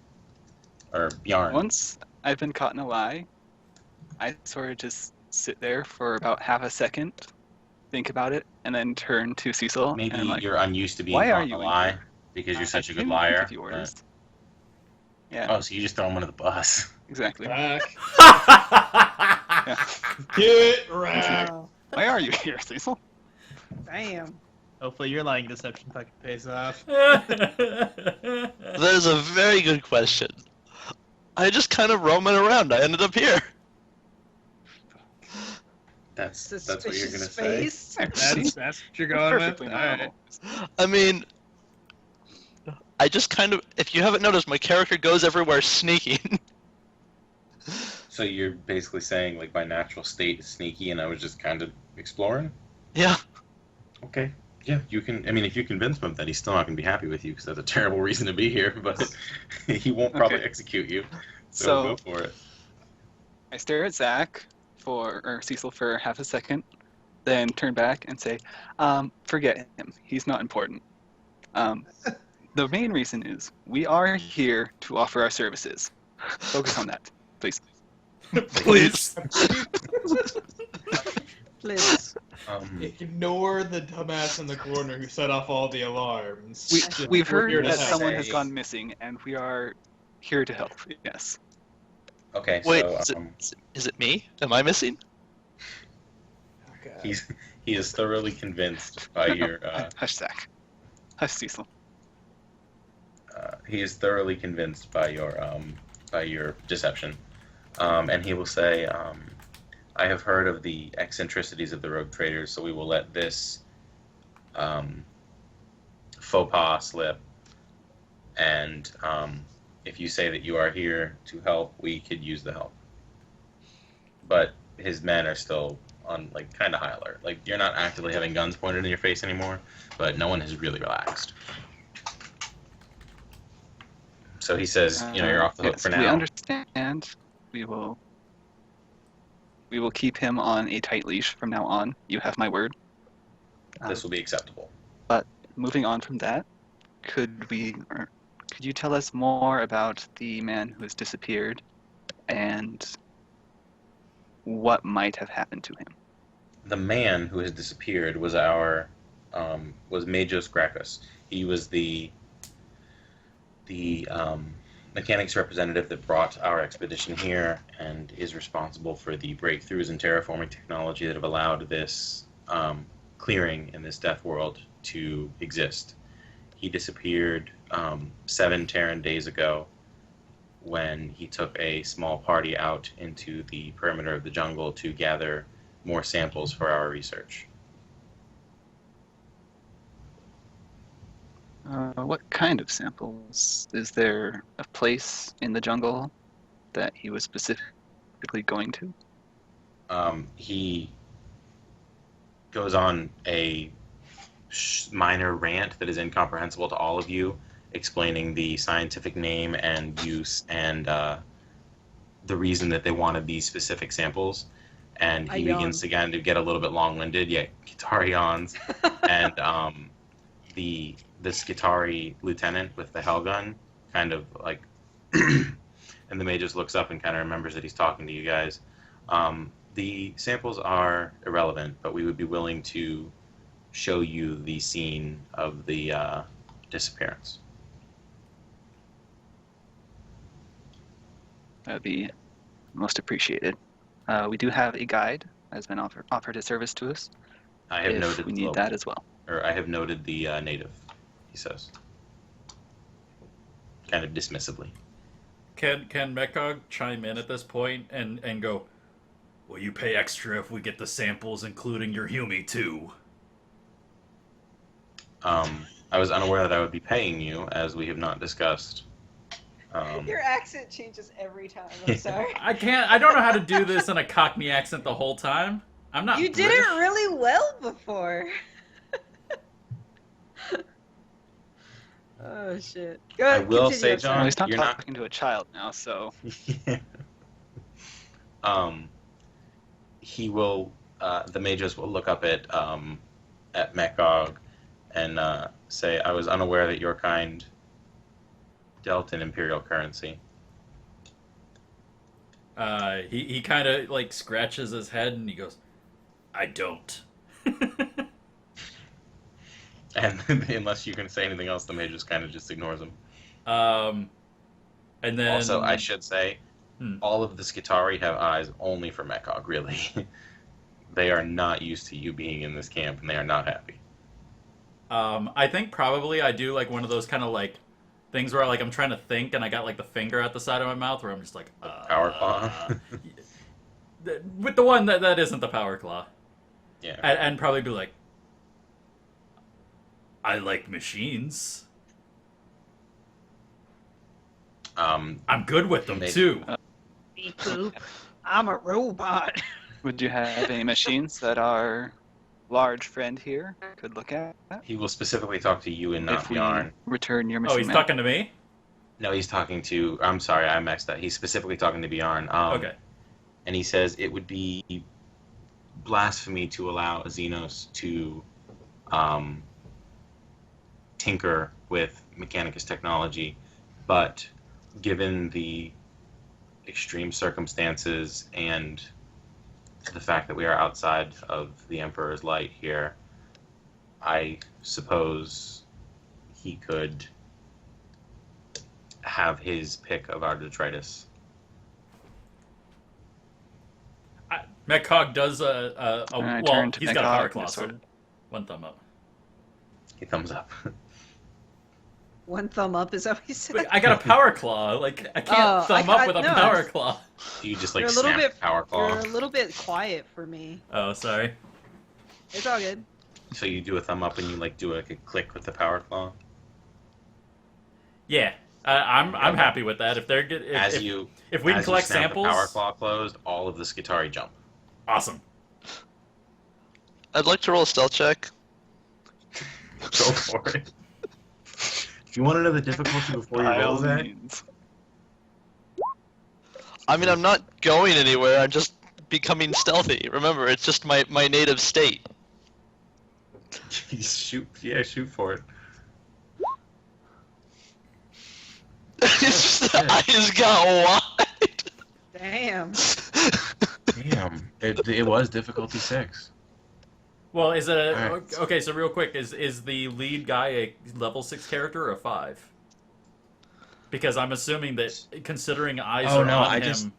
or Bjarn.
once I've been caught in a lie, I sort of just sit there for about half a second, think about it, and then turn to Cecil.
Maybe
and I'm like,
you're unused to being
why
caught
are
in
you
a
in
lie
here?
because you're such a
I
good
can
liar.
give you orders. Yeah,
Oh, so you just throw him under the bus.
exactly.
Rack.
Yeah.
Do it, Rack.
Wow.
Why are you here, Cecil?
Damn.
Hopefully your lying deception fucking pays off.
That is a very good question. I just kind of roaming around. I ended up here.
That's what
Suspicious
you're gonna say.
face.
That's what you're going
Perfectly
with? Alright.
normal.
I mean, I just kind of, if you haven't noticed, my character goes everywhere sneaking.
So you're basically saying like my natural state is sneaky, and I was just kind of exploring.
Yeah.
Okay. Yeah, you can. I mean, if you convince him that he's still not going to be happy with you because that's a terrible reason to be here, but he won't probably
Okay.
execute you. So
So
go for it.
I stare at or Cecil for half a second, then turn back and say, forget him. He's not important. The main reason is we are here to offer our services. Focus on that, please.
Please.
Please.
Ignore the dumbass in the corner who set off all the alarms. Just-
We've
we're
heard
here to
that
help.
someone has gone missing, and we are here to help. Yes.
Okay.
Wait,
so
is it me? Am I missing?
Okay.
he is thoroughly convinced by your
Hush, Zach. Hush, Cecil.
he is thoroughly convinced by your deception, and he will say, I have heard of the eccentricities of the rogue traders, so we will let this faux pas slip. And if you say that you are here to help, we could use the help. But his men are still on like kind of high alert. Like you're not actively having guns pointed in your face anymore, but no one has really relaxed. So he says, you're off the hook
Yes,
for now.
We understand. We will keep him on a tight leash from now on. You have my word.
This will be acceptable.
Moving on from that, could you tell us more about the man who has disappeared and what might have happened to him?
The man who has disappeared was was Majos Gracchus. He was the mechanics representative that brought our expedition here and is responsible for the breakthroughs in terraforming technology that have allowed this clearing in this death world to exist. He disappeared 7 Terran days ago when he took a small party out into the perimeter of the jungle to gather more samples for our research.
What kind of samples? Is there a place in the jungle that he was specifically going to?
He goes on a minor rant that is incomprehensible to all of you, explaining the scientific name and use and the reason that they wanted these specific samples. And he begins again to get a little bit long-winded, yet Skitari yawns. And the Skitari lieutenant with the Hellgun kind of like, and the mage just looks up and kind of remembers that he's talking to you guys. The samples are irrelevant, but we would be willing to show you the scene of the disappearance.
That would be most appreciated. We do have a guide that has been offered his service to us.
I have
if
noted
we
the
need
local,
that as well.
or I have noted the native. He says, kind of dismissively.
Can Mekog chime in at this point and go, "Will you pay extra if we get the samples, including your Humi too?"
I was unaware that I would be paying you, as we have not discussed.
Your accent changes every time. I'm sorry.
I don't know how to do this in a Cockney accent the whole time. I'm not.
You did
British.
it really well before. Oh shit. Go
I
ahead,
will
continue,
say,
I'm sorry.
John,
Well, he's not
you're not-
talking to a child now, so
He will. The mages will look up at Mekog and say, "I was unaware that your kind dealt in imperial currency."
He kind of like scratches his head and he goes, "I don't."
And unless you can say anything else, the mage just kind of just ignores him.
And then
Also, I should say,
Hmm.
all of the Skitari have eyes only for Mekog, really. They are not used to you being in this camp, and they are not happy.
I think probably I do like one of those kind of like things where like I'm trying to think and I got like the finger at the side of my mouth where I'm just like
Power claw.
with the one that isn't the power claw.
Yeah.
And probably be like, I like machines. I'm good with them
Maybe.
too.
Me too. I'm a robot.
would you have any machines that our large friend here could look at?
He will specifically talk to you and not
If we
Bjarn.
return your machine
Oh, he's
map?
talking to me?
No, he's talking to. I'm sorry, I messed up. He's specifically talking to Bjarn.
Okay.
And he says it would be blasphemy to allow a Xenos to tinker with Mechanicus technology, but given the extreme circumstances and the fact that we are outside of the Emperor's light here, I suppose he could have his pick of our detritus.
Metcog does
I
well,
turn to
he's got a power
Metcog
claw,
and
so
sort of-
one thumb up.
He thumbs up.
One thumb up, is that what you said?
But I got a power claw. Like I can't
Oh,
thumb
I-
up with a
no,
power
I-
claw.
You just like
You're a little
snap
bit-
the power claw.
You're a little bit quiet for me.
Oh, sorry.
It's all good.
So you do a thumb up and you like do like a click with the power claw.
Yeah, I'm
Okay.
happy with that. If they're good, if we
as
can
you
collect
snap
samples,
the power claw closed, all of the Skitari jump.
awesome.
I'd like to roll a stealth check.
Go for it. You want to know the difficulty before you
By
roll
all
that?
means.
I mean, I'm not going anywhere. I'm just becoming stealthy. Remember, it's just my native state.
shoot for it.
It's just the eyes got wide.
Damn.
Damn, it was difficulty 6.
Well, is it
Alright.
okay? So real quick, is the lead guy a level 6 character or a 5? Because I'm assuming that considering eyes
Oh,
are
no,
on
I
him.
just-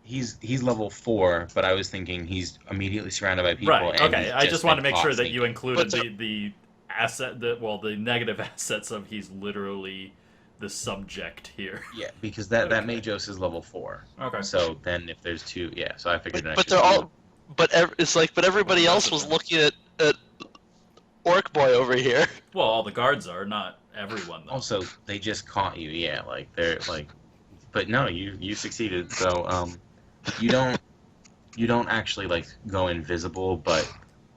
He's level 4, but I was thinking he's immediately surrounded by people.
Right.
and
Okay.
he's
I just
been
want to make
caught
sure that
sneaking.
you included
But-
the asset, the negative assets of he's literally the subject here.
Yeah, because that
Okay.
Majos is level 4.
Okay.
So then if there's 2, yeah. So I figured.
But they're all. It's like, but everybody else was looking at Orc Boy over here.
Well, all the guards are, not everyone though.
Also, they just caught you. Yeah, like they're like. But no, you succeeded. So you don't actually like go invisible, but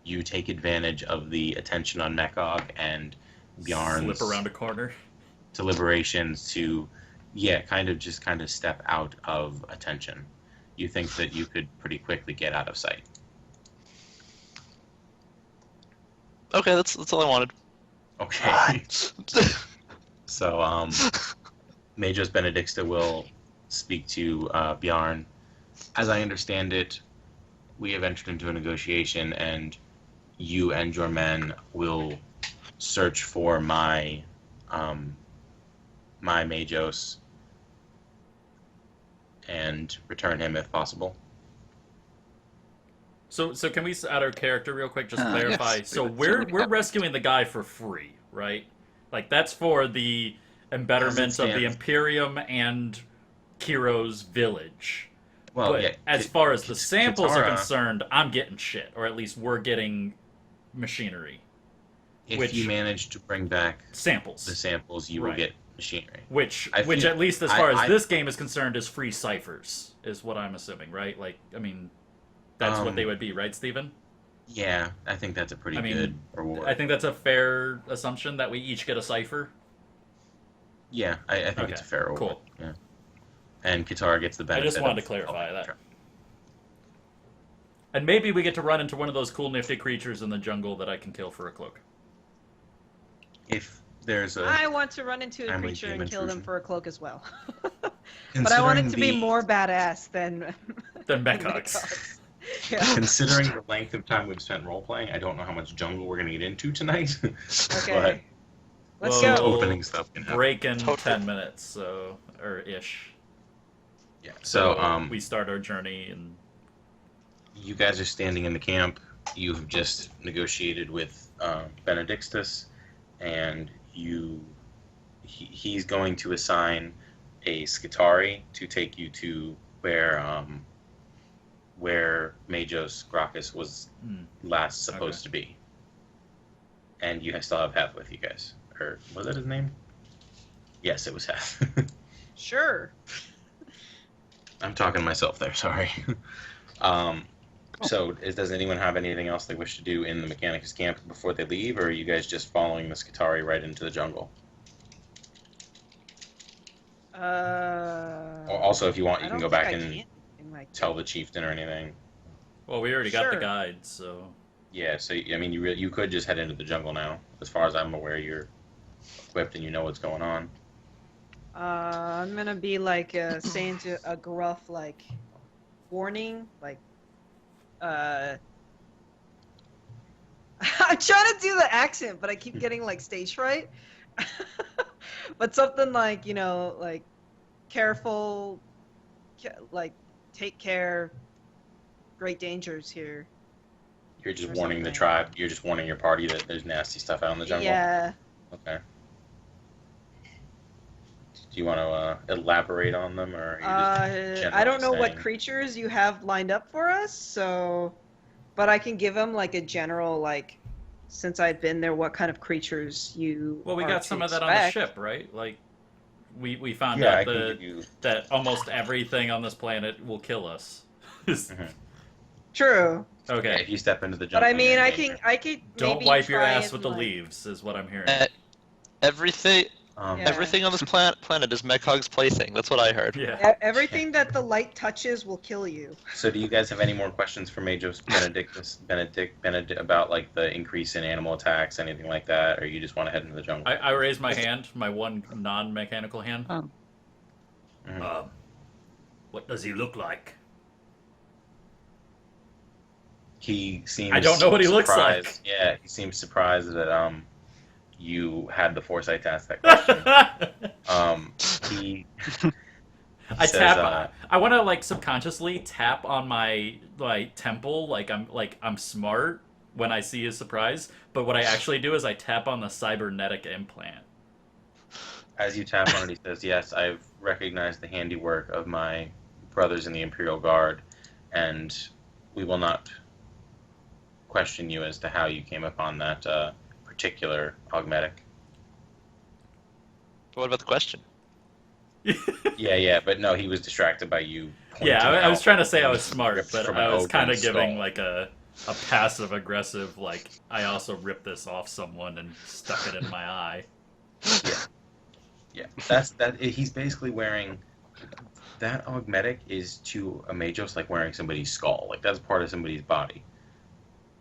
you take advantage of the attention on Mekog and Bjarn's
Slip around a corner.
deliberations to, kind of step out of attention. You think that you could pretty quickly get out of sight.
Okay, that's all I wanted.
Okay. So Magus Benedicta will speak to Bjarn. As I understand it, we have entered into a negotiation, and you and your men will search for my Majos and return him if possible.
So can we add our character real quick? Just
Yes,
clarify. So
we would
we're
certainly have-
rescuing the guy for free, right? Like that's for the embetterment of the
stands.
Imperium and Kiro's village.
Well,
But
yeah.
as far as the samples are
Katara,
concerned, I'm getting shit, or at least we're getting machinery.
if
which-
you manage to bring back
Samples.
the samples, you will
Right.
get machinery.
Which
I feel-
at least as far as
I-
this game is concerned, is free ciphers, is what I'm assuming, right? Like, I mean, That's what they would be, right, Steven?
Yeah, I think that's a pretty good reward.
I think that's a fair assumption that we each get a Cypher.
Yeah, I think it's a fair reward.
Cool.
Yeah. And Katara gets the benefit.
I just wanted to clarify that. And maybe we get to run into one of those cool, nifty creatures in the jungle that I can kill for a cloak.
If there's a...
I want to run into a creature and kill them for a cloak as well. But I
Considering
want it to be more badass than
Mechhogs.
Yeah.
Considering the length of time we've spent role-playing, I don't know how much jungle we're going to get into tonight.
Okay. Let's
Well,
go.
Opening stuff can happen.
Break in 10 minutes, or ish.
Yeah. So
we start our journey, and
you guys are standing in the camp. You have just negotiated with Benedictus, and he's going to assign a Skitari to take you to where Majos Gracchus was last supposed to be. And you still have Hef with you guys. Or was that his name? Yes, it was Hef.
Sure.
I'm talking to myself there, sorry. So, does anyone have anything else they wish to do in the Mechanicus camp before they leave, or are you guys just following the Skitari right into the jungle? Also, if you want, you can go back and tell the chieftain or anything.
Well, we already got the guide, so...
Yeah, so, I mean, you could just head into the jungle now. As far as I'm aware, you're equipped and you know what's going on.
I'm gonna be like saying to a gruff like warning, like I'm trying to do the accent, but I keep getting like stage fright. But something like, you know, like careful, like take care, great dangers here.
You're just warning the tribe. You're just warning your party that there's nasty stuff out in the jungle.
Yeah.
Okay. Do you want to elaborate on them, or are you just
I don't know
saying...
what creatures you have lined up for us, so, but I can give them like a general, like, since I've been there, what kind of creatures you.
Well, we got some of that on the ship, right? Like, we found
Yeah,
out that almost everything on this planet will kill us.
True.
Okay.
Yeah, if you step into the jungle.
But I mean, I could.
Don't
maybe
wipe your
try
ass
and,
with the
like...
leaves, is what I'm hearing.
Everything.
Yeah.
Everything on this planet is Mekhog's plaything. That's what I heard.
Yeah.
Everything that the light touches will kill you.
So, do you guys have any more questions for Majos Benedict about like the increase in animal attacks, anything like that, or you just want to head into the jungle?
I raise my hand, my one non-mechanical hand. What does he look like?
He seems.
I don't know what he looks like.
Yeah, he seems surprised that you had the foresight to ask that question. He
I
says,
tap. I want to like subconsciously tap on my temple, like I'm smart when I see his surprise. But what I actually do is I tap on the cybernetic implant.
As you tap on it, he says, "Yes, I've recognized the handiwork of my brothers in the Imperial Guard, and we will not question you as to how you came upon that particular augmetic."
What about the question?
yeah, but no, he was distracted by you.
Yeah, I was trying to say I was smart, but I was kind of
skull.
giving like a passive-aggressive, like, I also ripped this off someone and stuck it in my eye.
Yeah, that. He's basically wearing that augmetic is to a Majos like wearing somebody's skull. Like that's part of somebody's body.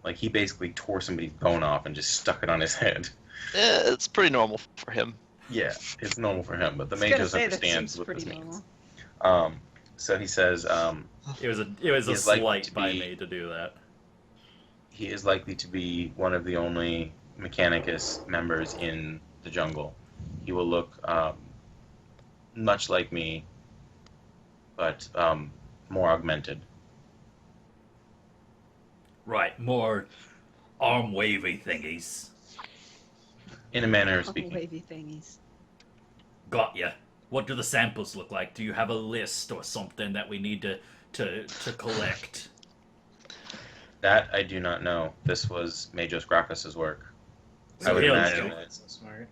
Like he basically tore somebody's bone off and just stuck it on his head.
Yeah, it's pretty normal for him.
Yeah, it's normal for him, but the Majos understands what this means. So he says,
it was a slight by me to do that.
He is likely to be one of the only Mechanicus members in the jungle. He will look much like me, but more augmented.
Right, more arm-wavy thingies.
In a manner of speaking.
Wavy thingies.
Got ya. What do the samples look like? Do you have a list or something that we need to collect?
That I do not know. This was Majos Gracchus's work.
So
I would
he'll
imagine
know.
That's so smart.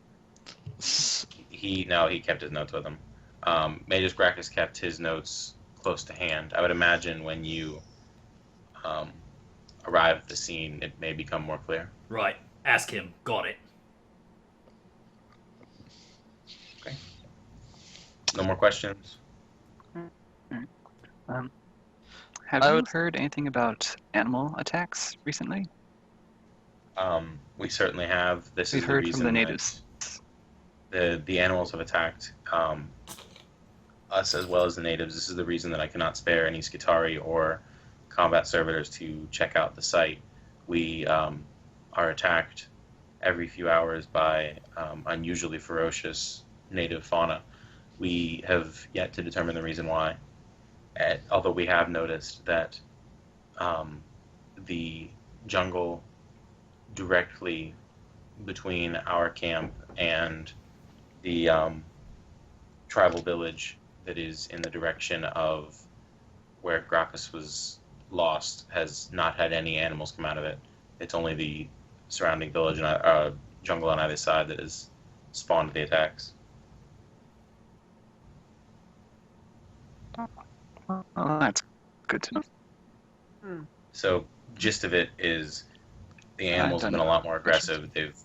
he kept his notes with him. Majos Gracchus kept his notes close to hand. I would imagine when you arrive at the scene, it may become more clear.
Right. Ask him. Got it.
Okay. No more questions?
Have you heard anything about animal attacks recently?
We certainly have. This
We've
is the
heard
reason
from the natives.
the animals have attacked us as well as the natives. This is the reason that I cannot spare any Skitari or combat servitors to check out the site. We are attacked every few hours by unusually ferocious native fauna. We have yet to determine the reason why. Although we have noticed that the jungle directly between our camp and the tribal village that is in the direction of where Grappas was lost has not had any animals come out of it. It's only the surrounding village and jungle on either side that has spawned the attacks.
Well, that's good to know.
So, gist of it is the animals have been a lot more aggressive. They've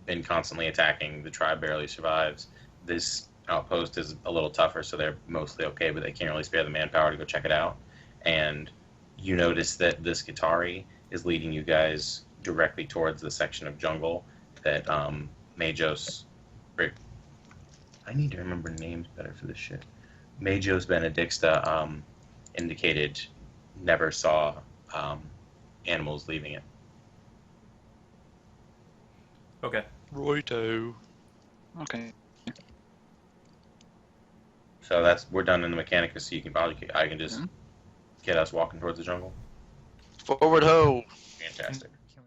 been constantly attacking. The tribe barely survives. This outpost is a little tougher, so they're mostly okay, but they can't really spare the manpower to go check it out. And you notice that this Skitari is leading you guys directly towards the section of jungle that Majos... I need to remember names better for this shit. Majos Benedicta indicated never saw animals leaving it.
Okay.
Roito.
Okay.
So we're done in the Mechanicus, so you can I can just get us walking towards the jungle.
Forward ho!
Fantastic.